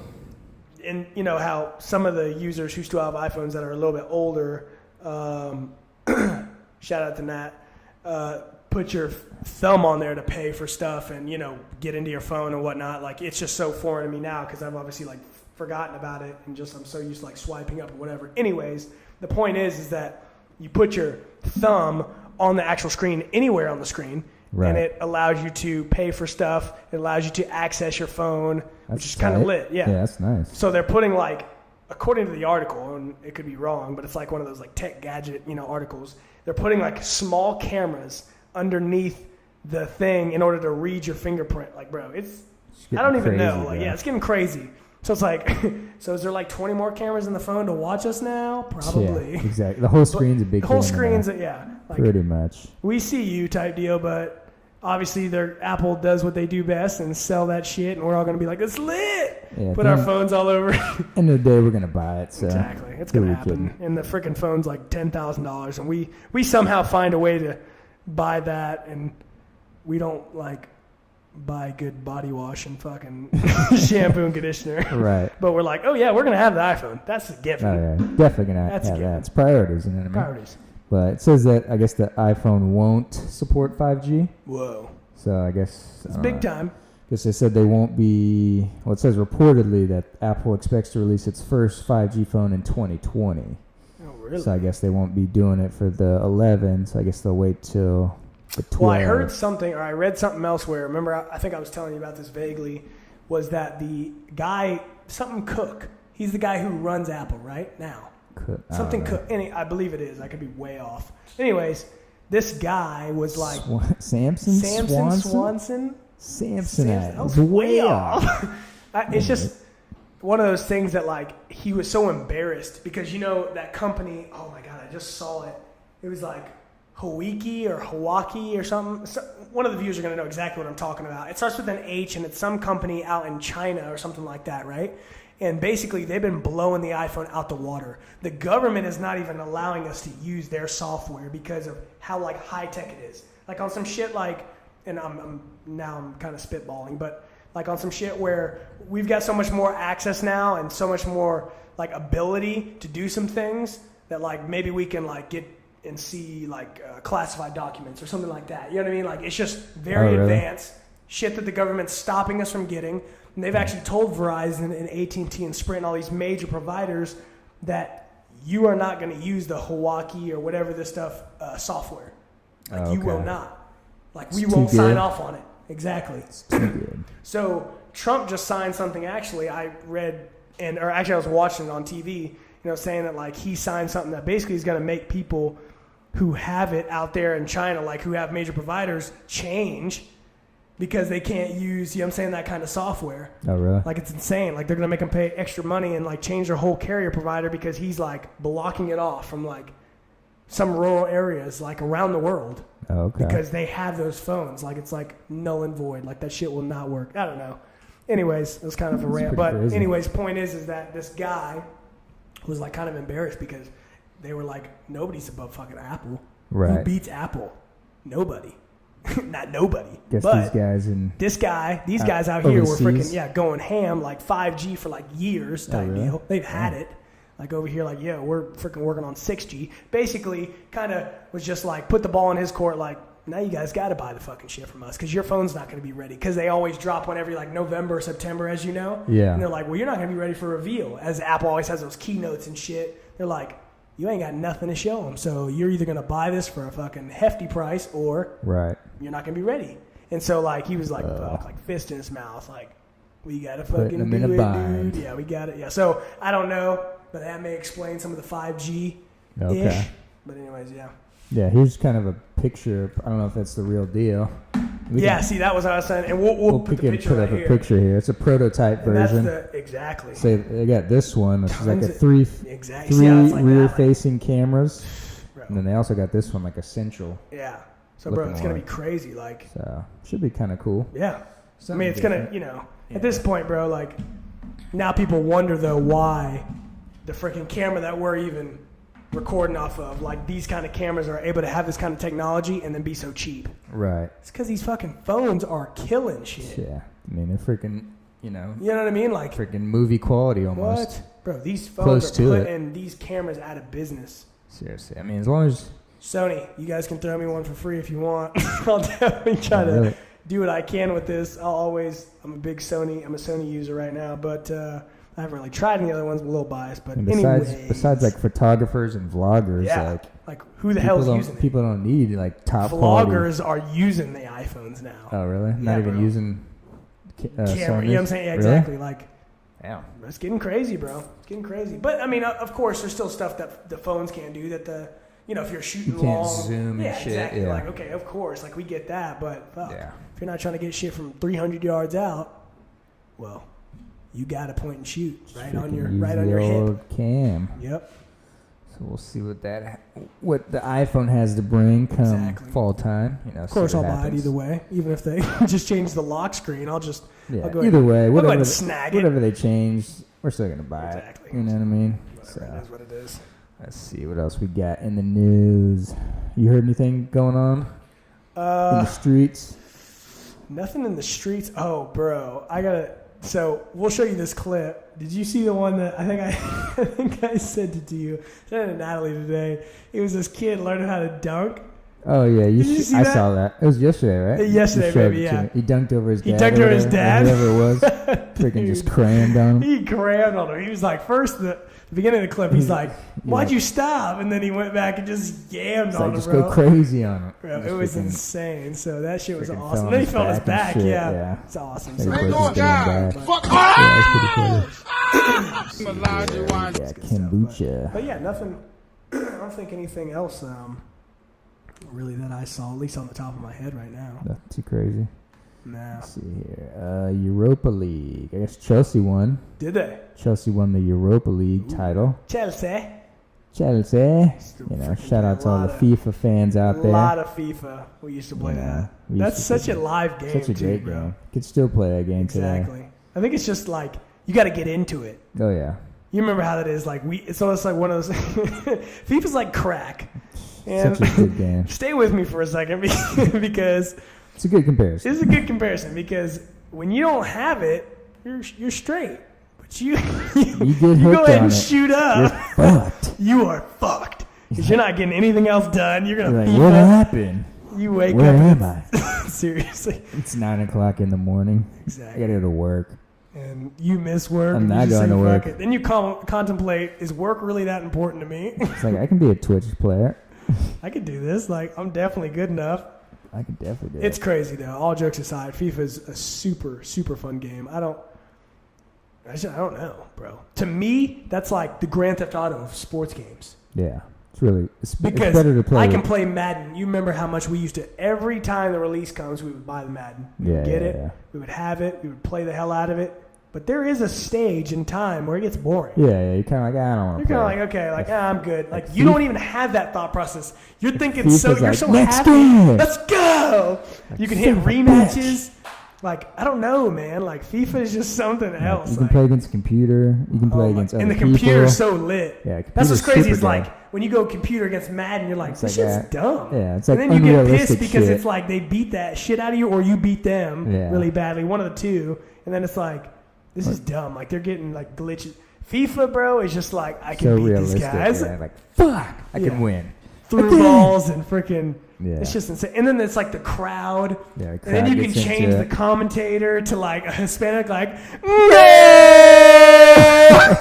and you know how some of the users who still have iPhones that are a little bit older, shout out to Nat, put your thumb on there to pay for stuff and get into your phone and whatnot. Like it's just so foreign to me now because I've obviously like forgotten about it and just I'm so used to like swiping up or whatever. Anyways, the point is that you put your thumb on the actual screen anywhere on the screen, right. And it allows you to pay for stuff. It allows you to access your phone, which is kind of lit. Yeah, that's nice. So they're putting like, according to the article, and it could be wrong, but it's like one of those like tech gadget articles. They're putting like small cameras underneath the thing in order to read your fingerprint. Like, bro, I don't even know. Like, yeah, it's getting crazy. So it's like, so is there like 20 more cameras in the phone to watch us now? Probably. Yeah, exactly. The whole screen's a big thing. The whole screen's, yeah. Like, pretty much. We see you type deal, but obviously Apple does what they do best and sell that shit, and we're all going to be like, it's lit! Yeah, put our phones all over. End of the day, we're going to buy it. So exactly. It's going to happen. And the freaking phone's like $10,000, and we somehow find a way to buy that, and we don't like buy good body wash and fucking shampoo and conditioner. Right. But we're like, oh yeah, we're going to have the iPhone. That's a given. Oh yeah, definitely going to have that. It's priorities, you know what I mean? Priorities. But it says that, I guess, the iPhone won't support 5G. Whoa. So I guess... It's big time. Because they said they won't be... Well, it says reportedly that Apple expects to release its first 5G phone in 2020. Oh, really? So I guess they won't be doing it for the 11. So I guess they'll wait till... Well, I heard something, or I read something elsewhere. Remember, I think I was telling you about this vaguely, was that the guy, something Cook, he's the guy who runs Apple right now. Cook. Cook. I believe it is. I could be way off. Anyways, this guy was like... Samson Swanson? Samsonite. I was way off. It's just one of those things that, like, he was so embarrassed because, that company... Oh, my God, I just saw it. It was like... Hawaki or something. So one of the viewers are going to know exactly what I'm talking about. It starts with an H, and it's some company out in China or something like that, right? And basically, they've been blowing the iPhone out the water. The government is not even allowing us to use their software because of how like high tech it is. Like on some shit like, and I'm kind of spitballing, but like on some shit where we've got so much more access now and so much more like ability to do some things that like maybe we can like get and see like classified documents or something like that. You know what I mean? Like it's just very advanced shit that the government's stopping us from getting. And they've actually told Verizon and AT&T and Sprint and all these major providers that you are not going to use the Hawaki or whatever this stuff software. Like you will not. Like we won't sign off on it. Exactly. It's too good. So Trump just signed something. Actually, I read or actually I was watching it on TV. Saying that like he signed something that basically is going to make people who have it out there in China, like who have major providers, change because they can't use, that kind of software. Oh, really? Like it's insane. Like they're going to make them pay extra money and like change their whole carrier provider because he's like blocking it off from like some rural areas like around the world. Oh, okay. Because they have those phones. Like it's like null and void. Like that shit will not work. I don't know. Anyways, it was kind of a rant. But crazy. Anyways, point is that this guy was like kind of embarrassed because they were like, nobody's above fucking Apple. Right. Who beats Apple? Nobody. Not nobody. Guess but these guys out here were freaking going ham like 5G for like years type deal. They've had it. Like over here, like, we're freaking working on 6G. Basically, kind of was just like put the ball in his court, like, now you guys got to buy the fucking shit from us because your phone's not going to be ready. Because they always drop one every like November or September, as you know. Yeah. And they're like, well, you're not going to be ready for reveal. As Apple always has those keynotes and shit. They're like, you ain't got nothing to show them. So you're either going to buy this for a fucking hefty price or you're not going to be ready. And so like he was like, fuck, like fist in his mouth. Like, we got to fucking do it, dude. Yeah, we got it. Yeah. So I don't know. but that may explain some of the 5G. Okay. But anyways, yeah. Yeah, here's kind of a picture. I don't know if that's the real deal. See, that was what I was saying, and we'll put the picture right here. A picture here. It's a prototype version. Exactly. So they got this one, which is like a three rear-facing cameras, bro. And then they also got this one, like essential. Yeah. So, bro, it's gonna be crazy. Like, so should be kind of cool. Yeah. I mean, it's gonna, at this point, bro. Like, now people wonder though why the freaking camera that we're even recording off of, like these kind of cameras are able to have this kind of technology and then be so cheap. Right. It's because these fucking phones are killing shit. Yeah. I mean, they're freaking, You know what I mean? Like freaking movie quality almost. What? Bro, these phones are putting these cameras out of business. Seriously. I mean, as long as... Sony, you guys can throw me one for free if you want. I'll definitely try to do what I can with this. I'm a a Sony user right now, but I haven't really tried any other ones. I'm a little biased, but besides like photographers and vloggers, like who the hell is using it? People don't need like top vloggers quality. are using the iPhones now. Oh really? Not even using camera. Sony's? You know what I'm saying? Yeah, exactly. Really? Like, damn, it's getting crazy, bro. It's getting crazy. But I mean, of course, there's still stuff that the phones can't do that if you're shooting you can't long, zoom and shit. Exactly. Yeah. Like, okay, of course, like we get that, but if you're not trying to get shit from 300 yards out, well, you got to point and shoot right on your hip. Cam. Yep. So we'll see what the iPhone has to bring come fall time. Of course, I'll buy it either way. Even if they just change the lock screen, I'll go either way, whatever they change, we're still gonna buy it. You know what I mean? Whatever it is what it is. Let's see what else we got in the news. You heard anything going on in the streets? Nothing in the streets. Oh, bro, So we'll show you this clip. Did you see the one that I think I sent it to you? I sent it to Natalie today. It was this kid learning how to dunk. Oh yeah, I saw that. It was yesterday, right? Yesterday, baby. Yeah. He dunked over his dad. Whoever it was. Freaking just crammed on him. He crammed on him. He was like, the beginning of the clip, he's like, "Why'd you stop?" And then he went back and just yammed on him, just bro. Go crazy on him. Bro, it was insane. So that shit was awesome. And then he fell on his back. Yeah. It's awesome. So fuck kombucha. But yeah, nothing. I don't think anything else really that I saw, at least on the top of my head right now. Nothing too crazy. Nah. Let's see here. Europa League. I guess Chelsea won. Did they? Chelsea won the Europa League title. Chelsea. Shout out to all the FIFA fans out there. A lot of FIFA. We used to play that. That's such a live game. Such a great game. You could still play that game today. Exactly. I think it's just like you got to get into it. Oh yeah. You remember how that is? Like it's almost like one of those. FIFA's like crack. And such a good game. Stay with me for a second because it's a good comparison. It's a good comparison because when you don't have it, you're straight. But you go ahead and shoot up. You're fucked. You are fucked because you're not getting anything else done. You're gonna. Like, what happened? You wake Where up. Where am I? Seriously. It's 9:00 in the morning. Exactly. I gotta go to work. And you miss work. I'm not going to work. Then you contemplate: is work really that important to me? It's like I can be a Twitch player. I could do this. Like I'm definitely good enough. I could definitely do it. It's crazy though. All jokes aside, FIFA is a super, super fun game. I don't know, bro. To me, that's like the Grand Theft Auto of sports games. Yeah, it's better to play. I can play Madden. You remember how much we used to every time the release comes, we would buy the Madden. We would get it. We would have it. We would play the hell out of it. But there is a stage in time where it gets boring. Yeah, you're kind of like, I don't want to play. You're kind of like, okay, I'm good. Like, you don't even have that thought process. You're thinking you're so happy. Go. Let's go. Like, you can hit rematches. Like, I don't know, man. Like, FIFA is just something else. You can play against a computer. You can play against other people. And the computer's so lit. Yeah, that's what's crazy is like, when you go computer against Madden, you're like, this shit's dumb. Yeah, it's like and then you get pissed because it's like they beat that shit out of you or you beat them really badly. One of the two. And then it's like, this is dumb. Like, they're getting, like, glitches. FIFA, bro, is just like, I can beat these guys. Yeah, like, fuck, I can win. Through balls and freaking, it's just insane. And then it's, like, the crowd. Yeah, and then you can change the commentator to, like, a Hispanic, like,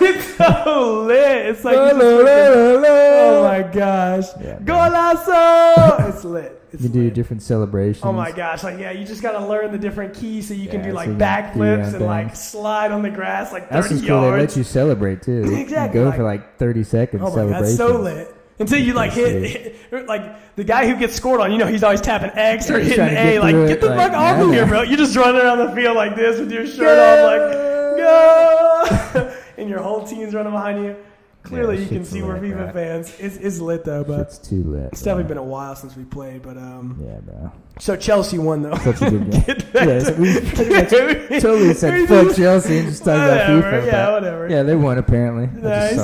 it's so lit. It's like, oh, my gosh. Yeah, Golazo! It's lit. It's you do different celebrations. Oh my gosh! Like you just gotta learn the different keys so you can do like so backflips and like slide on the grass like 30 yards. That's cool. They let you celebrate too. Exactly. You go for like 30 seconds. Oh my god, that's so lit. Until you like hit like the guy who gets scored on, he's always tapping X or hitting A. Like get the fuck off of here, bro! You're just running around the field like this with your shirt off, like go, and your whole team's running behind you. Clearly, you can see we're FIFA fans. It's lit though, but it's too lit. It's definitely been a while since we played, but yeah, bro. So Chelsea won though. Such a good game. We totally said fuck Chelsea and just talked about FIFA. Yeah, whatever. Yeah, they won apparently. Nice.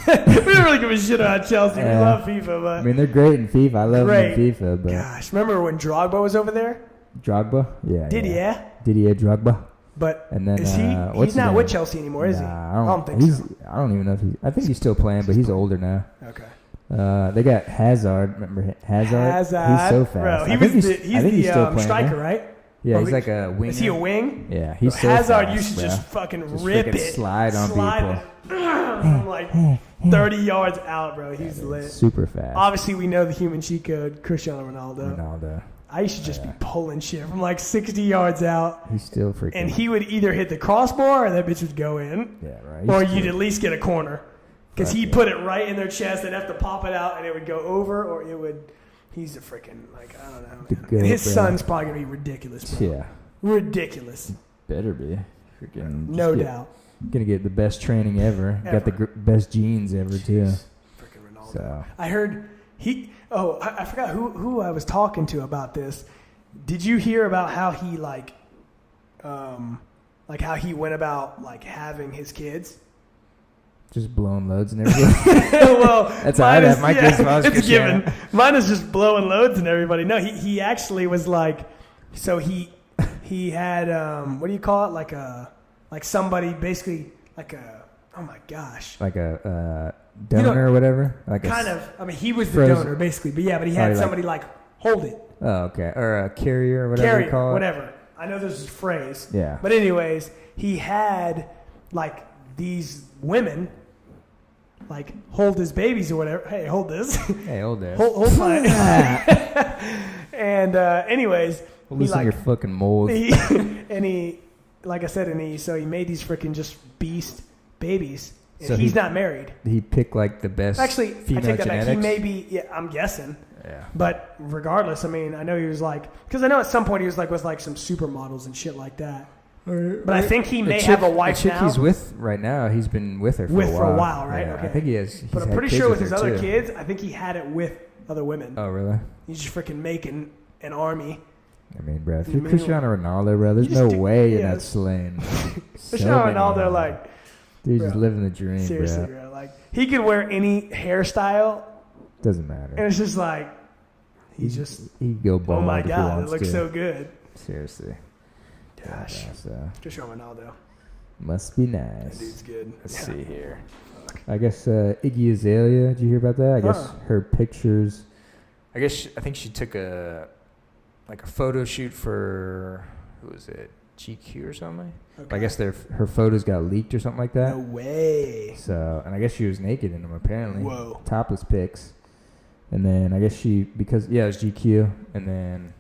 We don't really give a shit about Chelsea. We love FIFA, but I mean they're great in FIFA. I love them in FIFA, but gosh, remember when Drogba was over there? Drogba, yeah. Didier Drogba. But and then is he's not with Chelsea anymore, is he? I don't think so. I don't even know if I think he's still playing, but he's older now. Okay. They got Hazard. Remember Hazard? He's so fast. Bro, he's the striker, right? Yeah, he's like a winger. Is he a wing? Yeah, he's so Hazard fast, used to just fucking rip it. Slide on people. From like 30 yards out, bro. He's lit. Super fast. Obviously, we know the human cheat code, Cristiano Ronaldo. I used to just be pulling shit from like 60 yards out. He's still freaking. And he would either hit the crossbar or that bitch would go in. Yeah, right. Or you'd at least get a corner. Because he'd put it right in their chest. They'd have to pop it out and it would go over or it would. He's a freaking, like, I don't know. And his son's probably going to be ridiculous, bro. Yeah. Ridiculous. Better be. Freaking. No doubt. Gonna get the best training ever. Got the best genes ever, too. Freaking Ronaldo. So. I heard I forgot who I was talking to about this. Did you hear about how he how he went about like having his kids? Just blowing loads and everything. Well, that's how I'd have my kids. It's given. Mine is just blowing loads and everybody. No, he actually was like, so he had what do you call it? Like somebody basically like a, oh my gosh, like a donor or whatever. Like kind of. I mean, he was the donor basically, but he had somebody like hold it. Oh, okay, or a carrier or whatever you call it. Whatever. I know there's a phrase. Yeah. But anyways, he had like these women like hold his babies or whatever. Hey, hold this. Hey, hold this. Hold mine. And anyways, loosen your fucking mold. He, like I said, so he made these freaking just beast babies. And so he's not married. He picked like the best. Actually, female I take that genetics. back. He may be. Yeah, I'm guessing. Yeah. But regardless, I mean, I know he was like, because I know at some point he was like with like some supermodels and shit like that. But I think he may have a wife the chick now. He's with right now. He's been with her for a while. Right? Yeah, okay. I think he has. But I'm pretty sure with his other kids, I think he had it with other women. Oh, really? He's just freaking making an army. I mean, bro, if you're Cristiano Ronaldo, bro, there's no way you're not slaying. Cristiano Ronaldo, like, dude, just living the dream, seriously, bro. Like, he could wear any hairstyle. Doesn't matter. And it's just like, he'd go bald. Oh my god, it looks so good. Seriously. Gosh. Cristiano Ronaldo. Must be nice. That dude's good. Let's see here. I guess Iggy Azalea. Did you hear about that? I guess her pictures. I think she took a photo shoot for, who was it? GQ or something. Okay. I guess her photos got leaked or something like that. No way. So, and I guess she was naked in them apparently. Whoa. Topless pics. And then I guess it was GQ. And then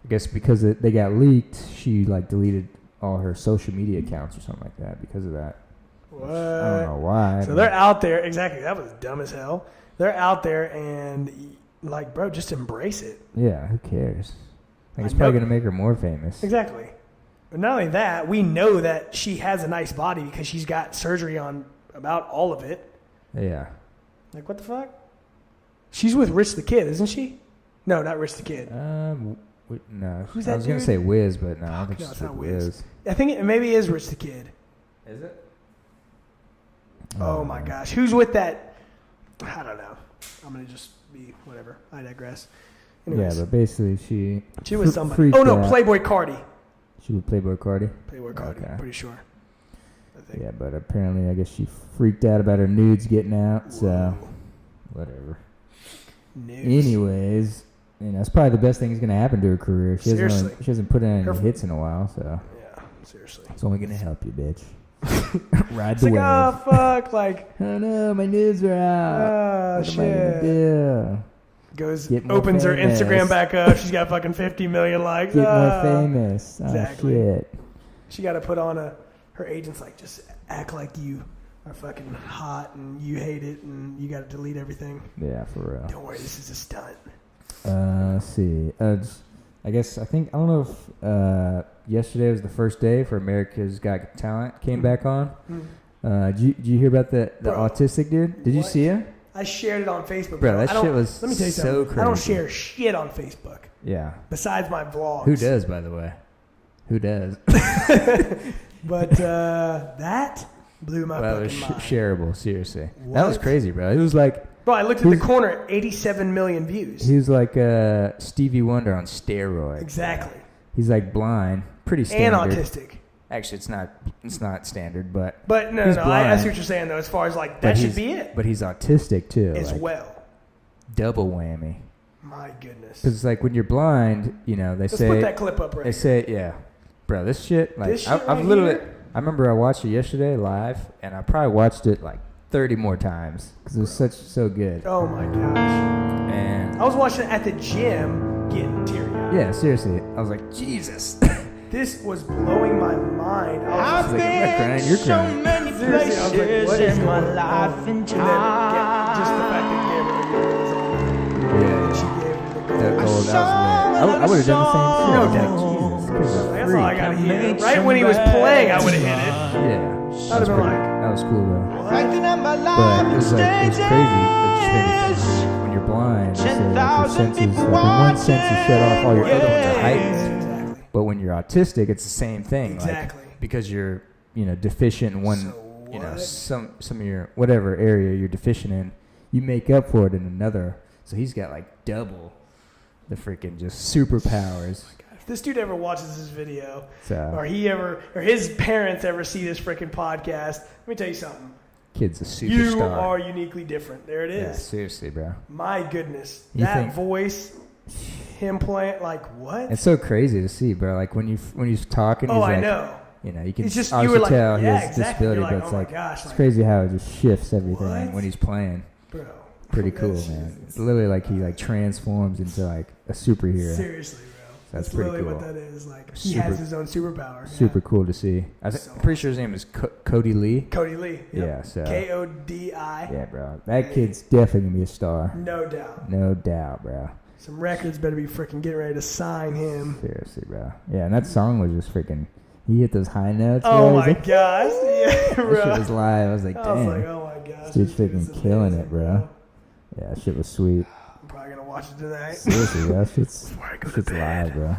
I guess because they got leaked, she like deleted all her social media accounts or something like that because of that. What? I don't know why. So they're out there. Exactly. That was dumb as hell. They're out there and like, bro, just embrace it. Yeah. Who cares? Like, it's probably going to make her more famous. Exactly. But not only that, we know that she has a nice body because she's got surgery on about all of it. Yeah. Like, what the fuck? She's with Rich the Kid, isn't she? No, not Rich the Kid. No. Who's that? I was going to say Wiz, but no, I don't think it's she's not with Wiz. I think it maybe is Rich the Kid. Is it? Oh my gosh. Who's with that? I don't know. I'm going to just be whatever. I digress. Anyways. Yeah, but basically she was somebody. Oh, no, Playboy Cardi. She was Playboy Cardi? Playboy Cardi, okay. Pretty sure. I think. Yeah, but apparently I guess she freaked out about her nudes getting out, Whoa. So whatever. Nudes. Anyways, that's probably the best thing that's going to happen to her career. She hasn't put in any hits in a while, so. Yeah, seriously. It's only going to help you, bitch. Ride the wave. Like, oh, fuck, like. Oh, no, my nudes are out. Oh, what shit. am I going to do? Opens her Instagram back up. She's got fucking 50 million likes. Get more famous. Exactly. Oh, shit. She got to put on her agent's like, just act like you are fucking hot and you hate it and you got to delete everything. Yeah, for real. Don't worry, this is a stunt. Let's see. I don't know if yesterday was the first day for America's Got Talent came back on. Did you hear about the autistic dude? Did you see him? I shared it on Facebook. Bro, that shit was let me tell you so crazy. I don't share shit on Facebook. Yeah. Besides my vlogs. Who does, by the way? Who does? But that blew my fucking mind. Shareable, seriously. What? That was crazy, bro. It was like... Bro, I looked at the corner, 87 million views. He was like Stevie Wonder on steroids. Exactly. He's like blind, pretty standard. And autistic. Actually, it's not standard, but no, I see what you're saying though. As far as like that should be it. But he's autistic too, as well. Double whammy. My goodness. Because it's like when you're blind, they say. Let's put that clip up right. They say, yeah, bro, this shit. Like this shit I've literally. I remember I watched it yesterday live, and I probably watched it like 30 more times because it was so good. Oh my gosh. And I was watching it at the gym, getting teary-eyed. Yeah, seriously, I was like, Jesus. This was blowing my mind. I was like, I'm not crying, you're crying. So many seriously, I was like, what is in my going life on? and then, just the fact that Gabrielle was on there. Yeah. And she gave him the That gold. gold, that was lit. I would have done the same shit. No I was doubt. like, Jesus, kid's That's a all I freak. got to hear. Right when he was playing, I would have hit it. Yeah. I'd have been like, that was cool though. Acting out my But life it was like, it's crazy. It just made me think, when you're blind, they say like your senses, like in one sense you shut off, all your other ones are heightened. Exactly. But when you're autistic, it's the same thing. Exactly. Like, because you're, deficient in one, So some of your, whatever area you're deficient in, you make up for it in another. So he's got like double the freaking just superpowers. If this dude ever watches this video, So, or his parents ever see this freaking podcast, let me tell you something. kid's a superstar. You are uniquely different. There it is. Yeah, seriously, bro. My goodness. You That think- voice, him playing, like, what? It's so crazy to see, bro. Like when he's talking, Oh, he's I like, know. You can It's just, obviously you were like, tell he yeah, has exactly. disability, You're like, but it's oh my like gosh, it's like, crazy how it just shifts everything What? when he's playing. Bro. Pretty cool, That's man. just- It's literally like he like transforms into like a superhero. Seriously, bro. That's That's pretty literally cool. what that is. Like, he has his own superpower. Super cool to see. I'm pretty sure his name is Cody Lee. Cody Lee. Yep. Yeah, so K-O-D-I. yeah, bro. That kid's definitely gonna be a star. No doubt. No doubt, bro. Some records better be freaking getting ready to sign him. Seriously, bro. Yeah, and that song was just freaking. He hit those high notes. Oh bro. my Like, gosh. Yeah, that bro. shit was live. I was like, I damn. was like, oh my gosh. Dude's this dude's freaking killing amazing, it, bro. Yeah, that shit was sweet. I'm probably going to watch it tonight. Seriously, bro. That shit's Before I go to live, bed. bro.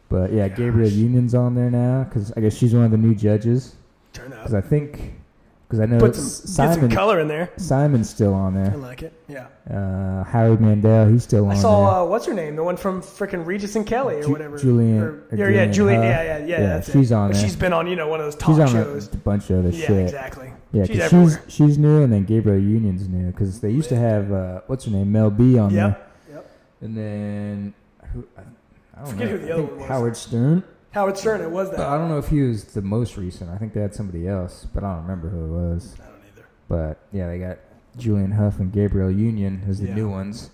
But yeah, Gabrielle Union's on there now because I guess she's one of the new judges. Turn up. Because I know Get some color in there. Simon's still on I there. like it. Yeah. Harry Mandel, he's still on I there. saw, what's her name? The one from freaking Regis and Kelly or whatever. Julian. Julian. Yeah, that's she's it. on But there. she's been on, one of those She's talk on shows. a bunch of other Yeah, shit. exactly. Yeah, she's 'cause everywhere. she's new, and then Gabrielle Union's new because they used to have what's her name, Mel B on there. Yep. And then I don't Forget know. who the I other think one was. Howard Stern. Howard Stern, it was that. But I don't know if he was the most recent. I think they had somebody else, but I don't remember who it was. I don't either. But yeah, they got Julian Huff and Gabrielle Union as the Yeah. new ones.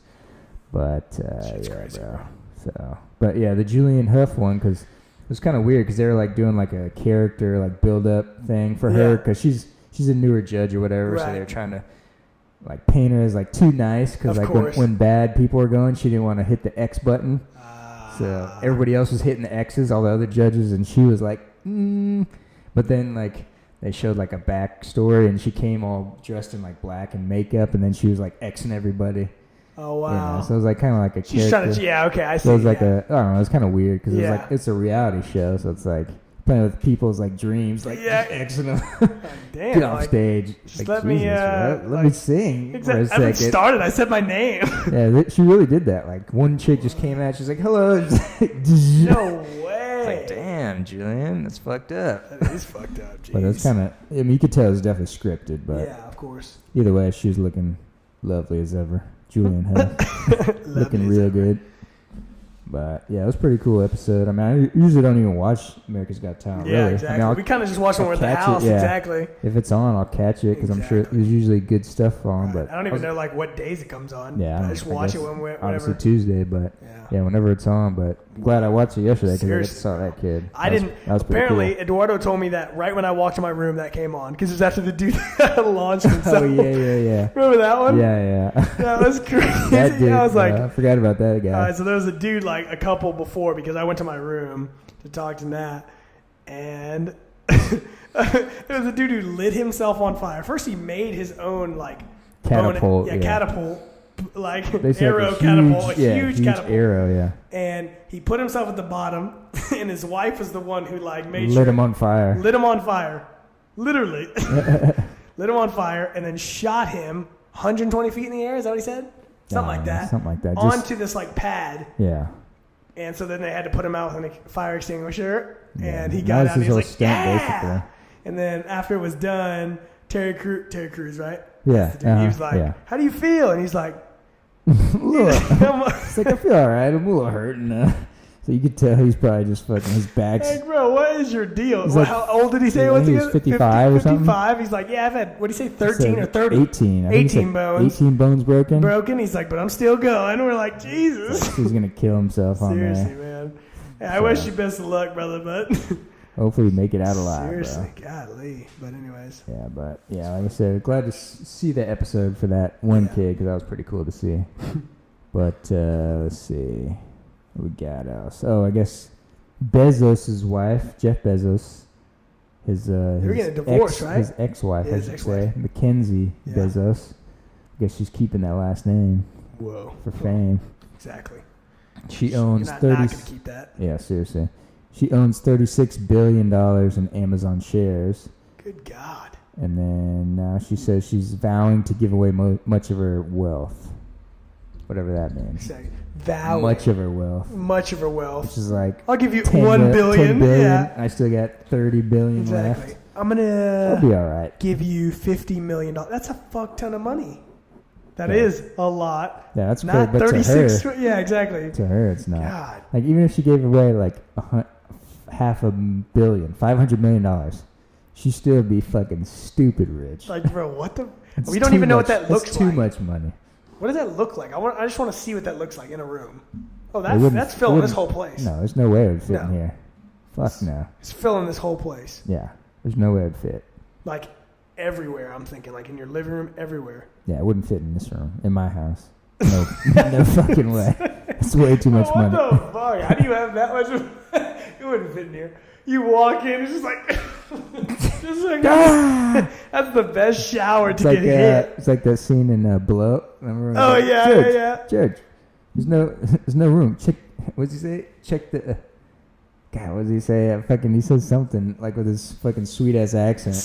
But Shit's yeah, crazy, bro. So, but yeah, the Julian Huff one because it was kind of weird because they were like doing like a character like build up thing for her because she's a newer judge or whatever. So Right. they were trying to like paint her as like too nice because Of like course. when bad people were going, she didn't want to hit the X button. So Ah. everybody else was hitting the X's, all the other judges, and she was like, But then like they showed like a backstory, and she came all dressed in like black and makeup, and then she was like Xing everybody. Oh, wow. So it was like kind of like a She's character. trying to, yeah, okay, I see. So it was like yeah. I don't know, it was kind of weird because Yeah. it was like it's a reality show, so it's like playing with people's like dreams, like Yeah. just Xing them. Damn. Get off like, stage. just Like, let me, Jesus, bro. Let like- me sing for a I haven't second. started. I said my name. Yeah, she really did that. Like one chick just came out, she's like, "Hello." No way. It's like, damn, Julian, that's fucked up. That is fucked up. Jeez. But it's kind of, I mean, you could tell it was definitely scripted, but Yeah, of course. either way, she was looking lovely as ever. Julian Huff, looking real good. But yeah, it was a pretty cool episode. I mean, I usually don't even watch America's Got Talent. Yeah, really. exactly. I mean, we kind of just watch when we're at the house. Exactly. If it's on, I'll catch it because I'm sure there's usually good stuff on. Right. But I don't even know like what days it comes on. Yeah, I just watch it when we're obviously Tuesday, but yeah, whenever it's on. But I'm glad I watched it yesterday because I saw that kid. I didn't. Apparently, cool. Eduardo told me that right when I walked to my room, that came on because it was after the dude launched himself. Oh yeah. Remember that one? Yeah. That was crazy. That dude, I was like, I forgot about that guy. So there was a dude like a couple before because I went to my room to talk to Nat, and there was a dude who lit himself on fire. First, he made his own like catapult, catapult, like arrow catapult, huge catapult arrow, yeah. And he put himself at the bottom, and his wife was the one who like lit him on fire. Lit him on fire, literally. Lit him on fire, and then shot him 120 feet in the air. Is that what he said? Something like that. Something like that. Onto this like pad. Yeah. And so then they had to put him out with a fire extinguisher, and he got out and he was like, basically. And then after it was done, Terry Crews, right? Yeah. He was like, how do you feel? And he's like, it's like, I feel all right. I'm a little hurting. So you could tell he's probably just fucking his back's. Hey, bro, what is your deal? How old did he say? He was 55 or something? 55. He's like, yeah, I've had, what did he say, 13 or 30? 18. 18 bones. 18 bones broken. He's like, but I'm still going. We're like, Jesus. He's going to kill himself on there. Seriously, man. Yeah, I wish you best of luck, brother, but. Hopefully you make it out alive. Seriously, golly. But anyways. Yeah, like I said, glad to see the episode for that one kid because that was pretty cool to see. But let's see. What we got else? Oh, I guess Bezos' wife, Jeff Bezos, they're getting a divorce, right? His ex-wife, I should say, Mackenzie Bezos. I guess she's keeping that last name. Whoa. For fame. Exactly. She owns You're not gonna keep that. Yeah, seriously. She owns $36 billion in Amazon shares. Good God. And then now she says she's vowing to give away much of her wealth. Whatever that means. Much of her wealth. Which is like, I'll give you $1 billion. Yeah. I still got $30 billion left. I'm gonna. I'll be all right. Give you $50 million. That's a fuck ton of money. That is a lot. Yeah, that's not great, but 36. To her, yeah, exactly. To her, it's not. God. Like even if she gave away like $500 million, $500 million, she'd still be fucking stupid rich. Like, bro, what the? We don't even know what that looks like. Too much money. What does that look like? I just want to see what that looks like in a room. Oh, that's filling this whole place. No, there's no way it would fit in here. Fuck no. It's filling this whole place. Yeah, there's no way it would fit. Like everywhere, I'm thinking, like in your living room, everywhere. Yeah, it wouldn't fit in this room, in my house. No, no fucking way. It's way too much money. What the fuck? How do you have that much? It wouldn't fit in here. You walk in, it's just like, that's the best shower to get hit. It's like that scene in Blow. Remember? Oh yeah. George, there's no room. Check. What does he say? Check the. God, what does he say? He says something like with his fucking sweet ass accent.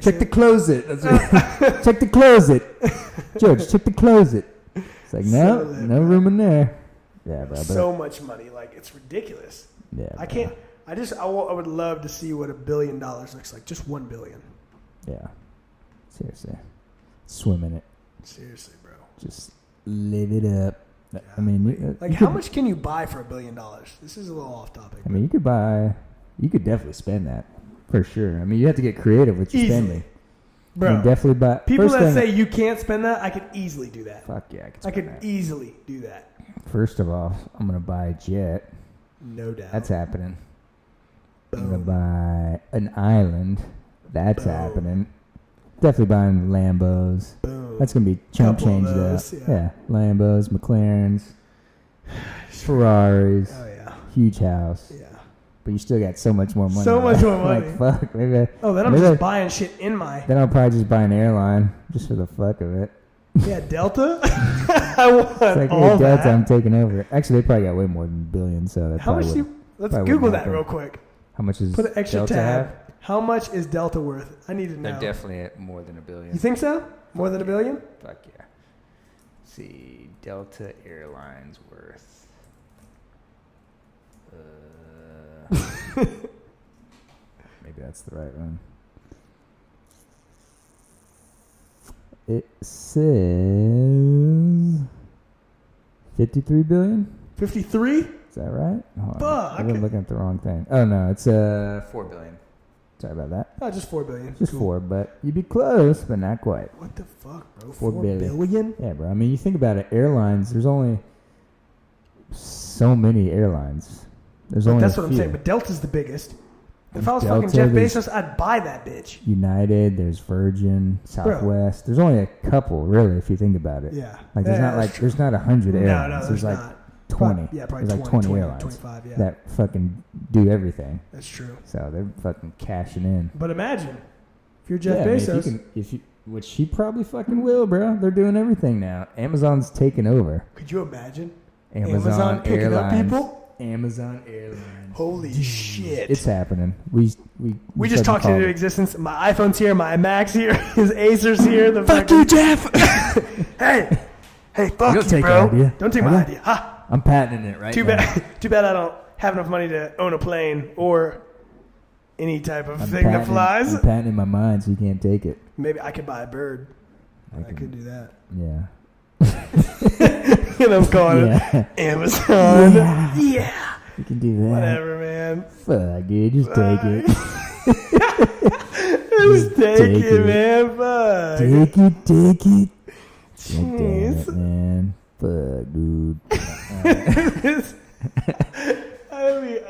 Check the closet. That's right. Check the closet. George, check the closet. It's like no room in there. Yeah, bro. So much money, like it's ridiculous. Yeah. I can't. I would love to see what $1 billion looks like. Just $1 billion. Yeah. Seriously. Swim in it. Seriously, bro. Just live it up. Yeah. I mean, how much can you buy for $1 billion? This is a little off topic. I mean, you could definitely spend that for sure. I mean, you have to get creative with your spending. Bro, you definitely buy. People that say you can't spend that, I could easily do that. Fuck yeah, I could easily do that. First of all, I'm gonna buy a jet. No doubt. That's happening. Boom. I'm gonna buy an island. That's happening. Definitely buying Lambos. Boom. That's gonna be changed up. Yeah, Lambos, McLarens, Ferraris. Oh yeah. Huge house. Yeah. But you still got so much more money. So much more money. Like fuck, maybe. Then I'm just buying shit in my. Then I'll probably just buy an airline just for the fuck of it. Yeah, Delta. I want it's like, all hey, Delta, that. I'm taking over. Actually, they probably got way more than $1 billion. So how much? Let's Google that real quick. How much is put an extra Delta tab? Have? How much is Delta worth? I need to know. They're definitely at more than $1 billion. You think so? More than $1 billion? Fuck yeah. Let's see, Delta Airlines worth. Maybe that's the right one. It says $53 billion. 53? Is that right? Hold on. Fuck. I've been looking at the wrong thing. Oh, no. It's 4 billion. Sorry about that. Oh, just 4 billion. Just 4, but you'd be close, but not quite. What the fuck, bro? 4 billion? Billion? Yeah, bro. I mean, you think about it. Airlines, there's only so many airlines. There's only that's a what few. I'm saying. But Delta's the biggest. If I was Delta, fucking Jeff Bezos, I'd buy that bitch. United, there's Virgin, Southwest. There's only a couple, really, if you think about it. Yeah. Like there's not 100 airlines. No, there's like not. 20. Yeah, probably there's 20 airlines 25, yeah. that fucking do everything. That's true. So they're fucking cashing in. But imagine if you're Jeff I mean, Bezos. if you, which she probably fucking will, bro. They're doing everything now. Amazon's taking over. Could you imagine? Amazon picking up Airlines. people? Amazon Airlines. Holy shit. It's happening. We just talked into existence. My iPhone's here. My Mac's here. His Acer's here. Fuck you, Jeff. Hey, fuck Don't you, take bro. my idea. Don't take my idea. Ha. I'm patenting it right now. Too bad I don't have enough money to own a plane or any type of thing that flies. I'm patenting my mind, so you can't take it. Maybe I could buy a bird. I could do that. Yeah. And I'm calling it Amazon. Yeah. You can do that. Whatever, man. Fuck, dude. Just take it. Just take it, man. Fuck. Take it. Jeez. Damn it, man. Fuck, dude.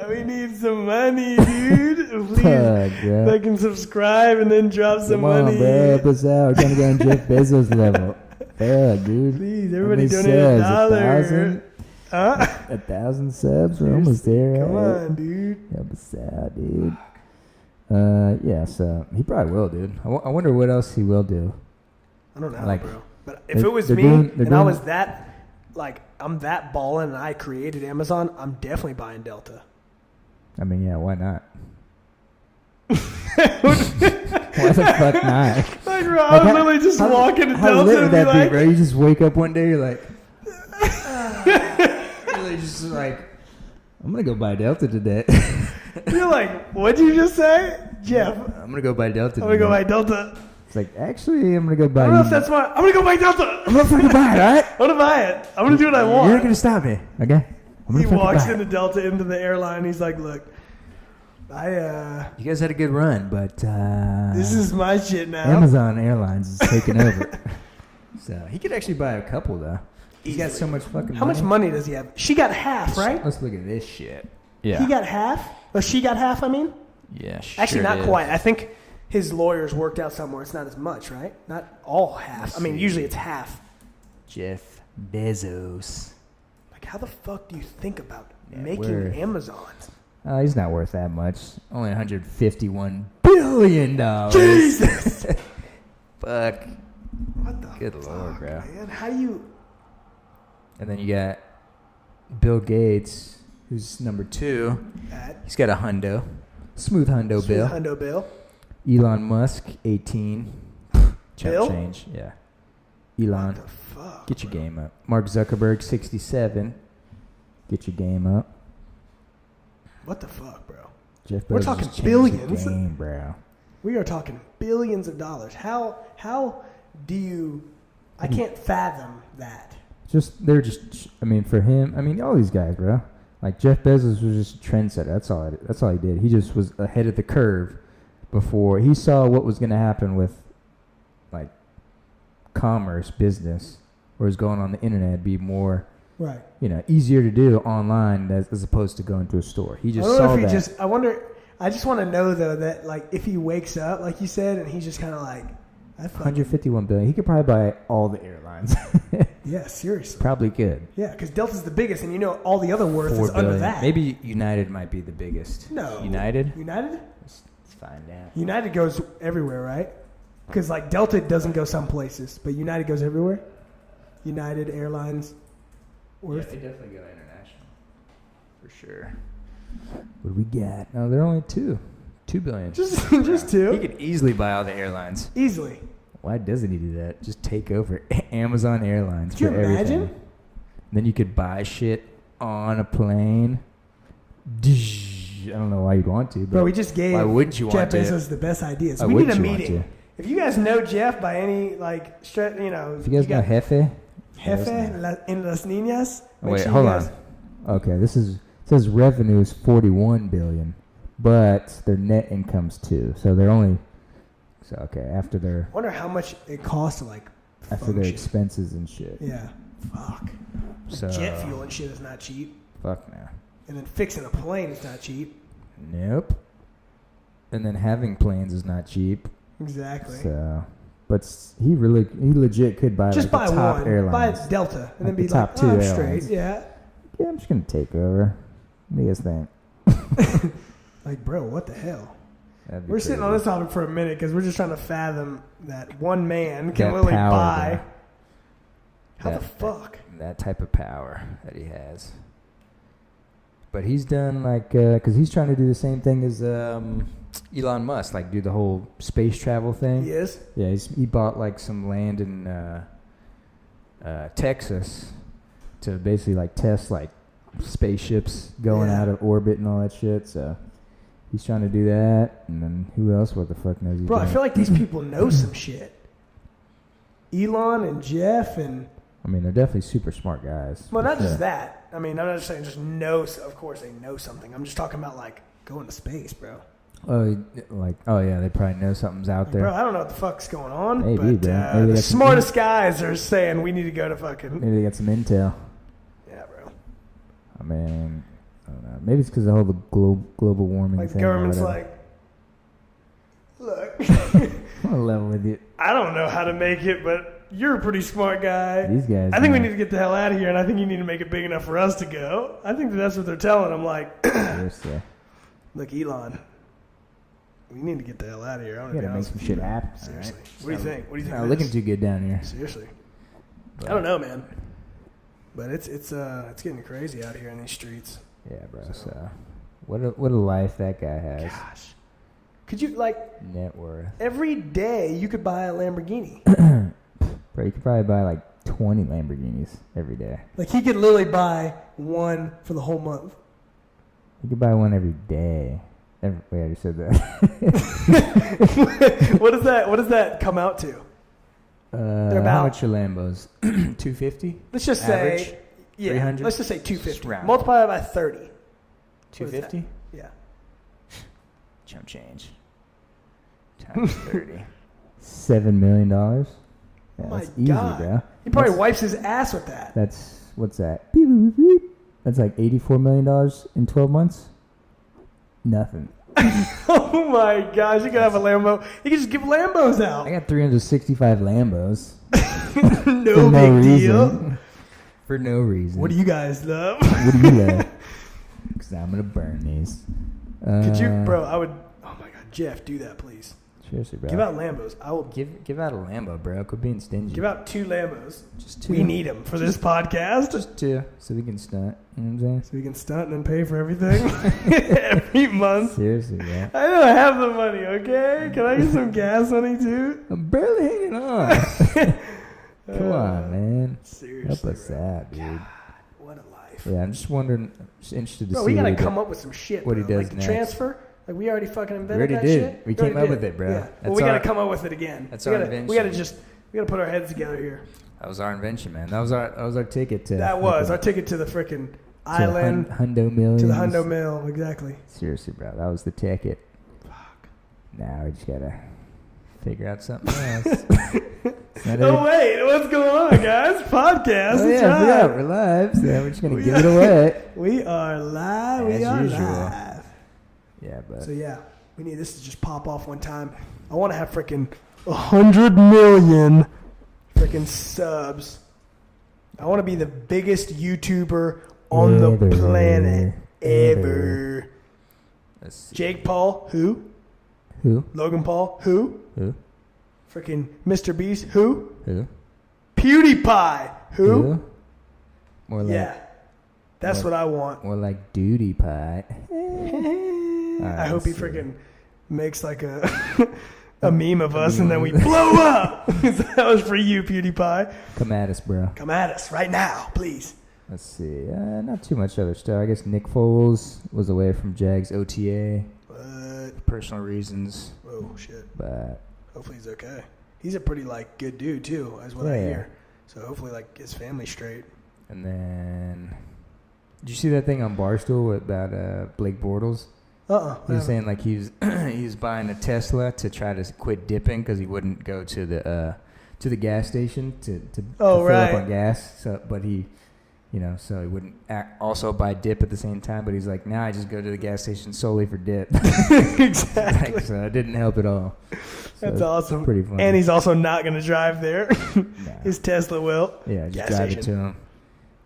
We need some money, dude. Please, Fuck, bro. I can subscribe and then drop some Come on, money. bro. Help us out. We're trying to go on Jeff Bezos level. Fuck, dude. Please, everybody How many donate subs? $1. 1,000 subs? We're almost there. Come right? on, dude. Help us out, dude. Yeah, so he probably will, dude. I wonder what else he will do. I don't know, Like, bro. But if it was me and I was that, like, I'm that ballin' and I created Amazon, I'm definitely buying Delta. I mean, yeah, why not? Why the fuck not? Like, bro, I would literally just walk into How Delta lit and would be that like, be, bro? You just wake up one day, you're like, really just like, I'm gonna go buy Delta today. you're like, what'd you just say? Jeff, I'm gonna go buy Delta. I'm gonna go buy Delta. It's like, actually, I'm gonna go buy. I don't know if that's smart. I'm gonna go buy Delta. I'm gonna fucking buy it, alright? I'm gonna buy it. I'm gonna do what I want. You're not gonna stop me, okay? He walks into Delta, into the airline. He's like, look, you guys had a good run, but this is my shit now. Amazon Airlines is taking over. So he could actually buy a couple though. He's got so much fucking How much money does he have? She got half, right? Let's look at this shit. Yeah. He got half? Or she got half, I mean? Yeah, Actually, not quite. I think his lawyers worked out somewhere. It's not as much, right? Not all half. I mean, usually it's half. Jeff Bezos. Like, how the fuck do you think about making Amazon? He's not worth that much. Only $151 billion. Jesus! Fuck. What the Good fuck, Lord, bro. man? How do you... And then you got Bill Gates, who's number 2. He's got a hundo. Smooth hundo bill. Hundo bill. Elon Musk, 18. Bill? Change. Yeah. Elon. What the fuck? Get your game up. Mark Zuckerberg, 67. Get your game up. What the fuck, bro? Jeff Bezos We're talking changed billions. the game, bro. We are talking billions of dollars. How do you... I can't fathom that. I mean, for him, I mean, all these guys, bro. Like, Jeff Bezos was just a trendsetter. That's all he did. He just was ahead of the curve before he saw what was going to happen with, like, commerce, business, where it's going on the internet, be more, right? Easier to do online as opposed to going to a store. He just saw that. I wonder. I just want to know though that, like, if he wakes up, like you said, and he's just kind of like, $151 billion. He could probably buy all the airlines. Yeah, seriously. Probably could. Yeah, because Delta's the biggest, and all the other worth is billion. under that. Maybe United might be the biggest. No. United? Let's find out. United goes everywhere, right? Because, like, Delta doesn't go some places, but United goes everywhere. United Airlines. Yeah, they definitely go international. For sure. What do we got? No, they're only 2. $2 billion. Just 2? He could easily buy all the airlines. Easily. Why doesn't he do that? Just take over Amazon Airlines Could you for everything. imagine? Then you could buy shit on a plane. I don't know why you'd want to, but Bro, we just gave why wouldn't you want Jeff to? Bezos the best ideas. Why We need a wouldn't you want meeting. to? If you guys know Jeff by any, like, if you guys know Jefe? Jefe en Las Niñas. Oh, wait, hold on. Okay, this is says revenue is $41 billion, but their net income's $2 billion. So they're only after their. I wonder how much it costs to after function. their expenses and shit. Yeah. Fuck. So jet fuel and shit is not cheap. Fuck no. And then fixing a plane is not cheap. Nope. And then having planes is not cheap. Exactly. So, but he legit could buy just buy the top one, airlines. Buy Delta, and then be top like, two I'm airlines. straight. Yeah. Yeah, I'm just gonna take over. What do you guys think? Like, bro, what the hell? We're sitting on this topic for a minute because we're just trying to fathom that one man can that literally power, buy. bro. How the fuck? That type of power that he has. But he's done because he's trying to do the same thing as Elon Musk, do the whole space travel thing. He is? Yeah, he bought some land in Texas to basically test spaceships going out of orbit and all that shit. So he's trying to do that. And then who else? What the fuck knows? Bro, I feel like these people know some shit. Elon and Jeff and. I mean, they're definitely super smart guys. Well, not just that. I mean, I'm not just saying just know. Of course, they know something. I'm just talking about going to space, bro. Oh, yeah, they probably know something's out there. Bro, I don't know what the fuck's going on. Maybe, but bro. Maybe the smartest guys are saying we need to go to fucking. Maybe they got some intel. Yeah, bro. I mean, I don't know. Maybe it's because of the whole global warming thing. The government's look. I'm on a level with you. I don't know how to make it, but. You're a pretty smart guy. These guys. I think we need to get the hell out of here, and I think you need to make it big enough for us to go. I think that's what they're telling him. Look, Elon, we need to get the hell out of here. We gotta make some shit happen. Seriously. Right? What do you think? What do you think? Not looking too good down here. Seriously. I don't know, man. But it's getting crazy out here in these streets. Yeah, bro. So what a life that guy has. Gosh. Could you net worth? Every day you could buy a Lamborghini. Bro, you could probably buy 20 Lamborghinis every day. He could literally buy one for the whole month. You could buy one every day. Wait, I just said that. What does that come out to? How much are Lambos? 250. Let's just average? say, yeah. 300? Let's just say 250. Multiply it by 30. 250. Yeah. Chump change. Times 30. $7 million. Yeah, Oh my that's easy, God. bro. He probably wipes his ass with that. What's that? Beep, beep, beep, beep. That's $84 million in 12 months. Nothing. Oh my gosh, you could have a Lambo. You could just give Lambos out. I got 365 Lambos. No big deal. For no reason. What do you guys love? What do you love? Because I'm going to burn these. Could you, bro, I would, oh my God, Jeff, do that, please. Seriously, bro. Give out Lambos. I will give out a Lambo, bro. Quit being stingy. give out 2 Lambos. Just 2. We need them for this podcast. Just 2, so we can stunt. You know what I'm saying? So we can stunt and then pay for everything every month. Seriously, bro. I don't have the money, okay? Can I get some gas money too? I'm barely hanging on. Come on, man. Seriously. Help us out, dude. God, what a life. Yeah, I'm just wondering. Just interested to Bro, see. we gotta come up with some shit. what bro. he does the next. Transfer. We already fucking invented We already that did. shit. We came up with it, bro. Yeah. That's We gotta come up with it again. That's we our gotta, invention. We gotta put our heads together here. That was our invention, man. That was our ticket to. That was our ticket to the freaking island. Hundo Millions. To the Hundo Mill, exactly. Seriously, bro. That was the ticket. Fuck. Now we just gotta figure out something else. Oh wait, what's going on, guys? Podcast. Oh, yeah, we're live. So we're just gonna give it away. We are live. As we are usual. live. Yeah, but So yeah, we need this to just pop off one time. I want to have freaking 100 million freaking subs. I want to be the biggest YouTuber on the planet ever. Let's see. Jake Paul, who? Who? Logan Paul, who? Who? Freaking Mr. Beast, who? Who? PewDiePie, who? More like, Yeah, that's what I want. More like Duty Pie. I hope he freaking makes like a a meme of us and then we blow up. That was for you, PewDiePie. Come at us, bro. Come at us right now, please. Let's see. Not too much other stuff. I guess Nick Foles was away from Jags OTA. For personal reasons. Oh, shit. But hopefully he's okay. He's a pretty, good dude, too, is what I hear. So hopefully, his family's straight. And then Did you see that thing on Barstool about Blake Bortles? He was saying like he was buying a Tesla to try to quit dipping because he wouldn't go to the gas station to fill up on gas. So, but he, so he wouldn't also buy dip at the same time. But he's like, now I just go to the gas station solely for dip. Exactly. Like, so it didn't help at all. So that's awesome. Pretty funny. And he's also not going to drive there. Nah. His Tesla will. Yeah, just drive it to him.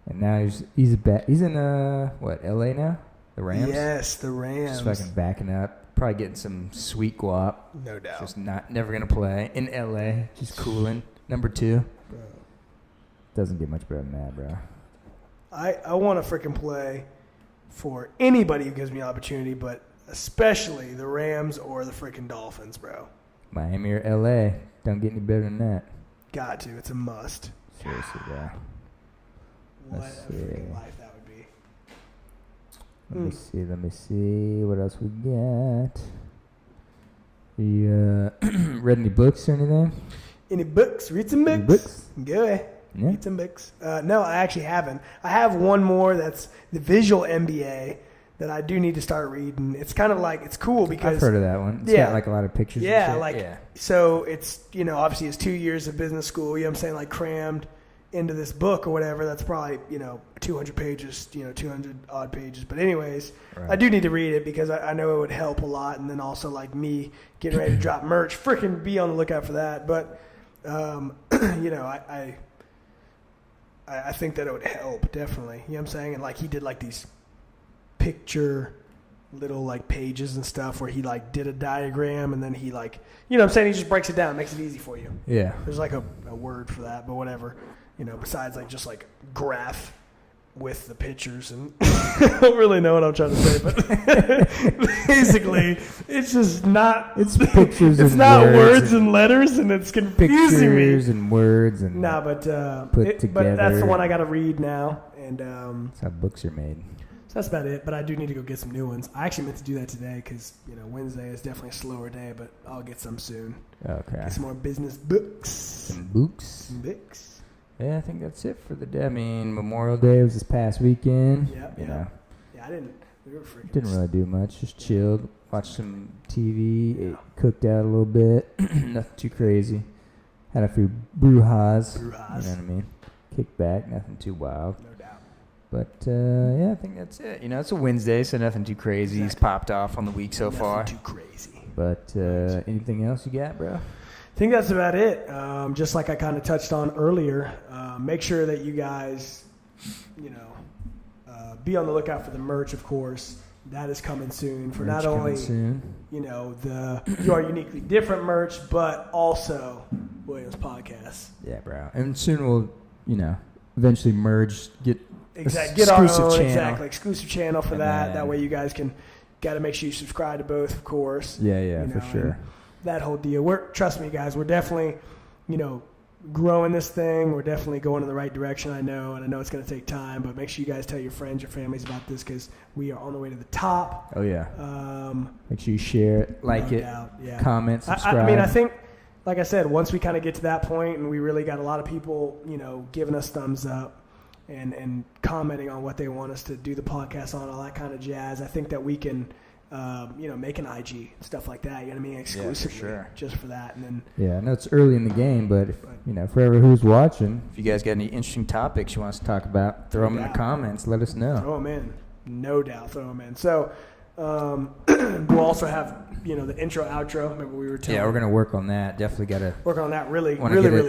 And now he's back. He's in LA now. The Rams? Yes, the Rams. Just fucking backing up. Probably getting some sweet guap. No doubt. Just never going to play. In LA. Just cooling. Number 2. Bro. Doesn't get much better than that, bro. I want to freaking play for anybody who gives me an opportunity, but especially the Rams or the freaking Dolphins, bro. Miami or LA. Don't get any better than that. Got to. It's a must. Seriously, bro. What a freaking life that would be. Let me see. What else we got? You read any books or anything? Any books? Read some books? Go ahead. Yeah. Read some books. No, I actually haven't. I have one more that's the Visual MBA that I do need to start reading. It's kind of like, it's cool because... I've heard of that one. It's got like a lot of pictures and shit. So it's, obviously it's 2 years of business school, you know what I'm saying, like crammed into this book or whatever. That's probably 200 pages, 200 odd pages, but anyways, right. I do need to read it because I know it would help a lot. And then also like me getting ready to drop merch, freaking be on the lookout for that. But I think that it would help definitely, you know what I'm saying. And like he did like these picture little like pages and stuff where he like did a diagram and then he like, what I'm saying, he just breaks it down, makes it easy for you. Yeah, there's like a word for that, but whatever. Besides like just like graph with the pictures, and I don't really know what I'm trying to say, but basically it's just not. It's pictures. It's not words and letters, and it's confusing me. Pictures and words and but put together. But that's the one I got to read now, and that's how books are made. So that's about it. But I do need to go get some new ones. I actually meant to do that today because Wednesday is definitely a slower day, but I'll get some soon. Okay. Get some more business books. Some books. Some books. Yeah, I think that's it for the day. I mean, Memorial Day was this past weekend. Yeah, I didn't. We were freaking. Didn't really do much. Just chilled, watched some TV, cooked out a little bit. Nothing too crazy. Had a few brujas. You know what I mean? Kicked back. Nothing too wild. No doubt. But I think that's it. It's a Wednesday, so nothing too crazy. Exactly. He's popped off on the week so far. Nothing too crazy. But anything else you got, bro? I think that's about it. Just like I kind of touched on earlier, make sure that you guys, be on the lookout for the merch, of course. That is coming soon for merch not only, the You Are Uniquely Different merch, but also Williams Podcast. Yeah, bro. And soon we'll, eventually merge, get our own exclusive channel for that. That way you guys got to make sure you subscribe to both, of course. Yeah, for sure. That whole deal. Trust me, guys, we're definitely, growing this thing. We're definitely going in the right direction, I know, and I know it's going to take time, but make sure you guys tell your friends, your families about this because we are on the way to the top. Oh, yeah. Make sure you share it, comment, subscribe. I mean, I think, like I said, once we kind of get to that point and we really got a lot of people, giving us thumbs up and commenting on what they want us to do the podcast on, all that kind of jazz, I think that we can make an IG, stuff like that, you know what I mean, exclusively, just for that. And then I know it's early in the game, but for everyone who's watching, if you guys got any interesting topics you want us to talk about, throw them in the comments, let us know. Throw them in, no doubt, throw them in. So we'll also have the intro, outro. Remember we were telling. Yeah, we're gonna work on that. Definitely gotta work on that really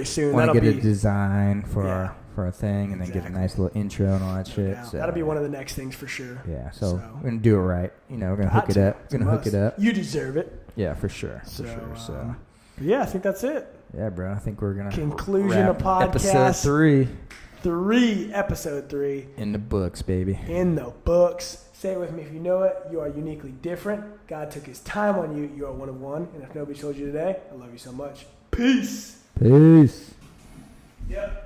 soon. Want to get a design for our thing, and then get a nice little intro and all that shit. So that'll be one of the next things for sure. Yeah, so we're gonna do it right. We're gonna hook it up. We're gonna hook it up. You deserve it. Yeah, for sure. So I think that's it. Yeah, bro. I think we're gonna conclusion of podcast. Episode 3 in the books, baby. In the books. Say it with me if you know it. You are uniquely different. God took his time on you. You are one of one. And if nobody told you today, I love you so much. Peace. Peace. Yep.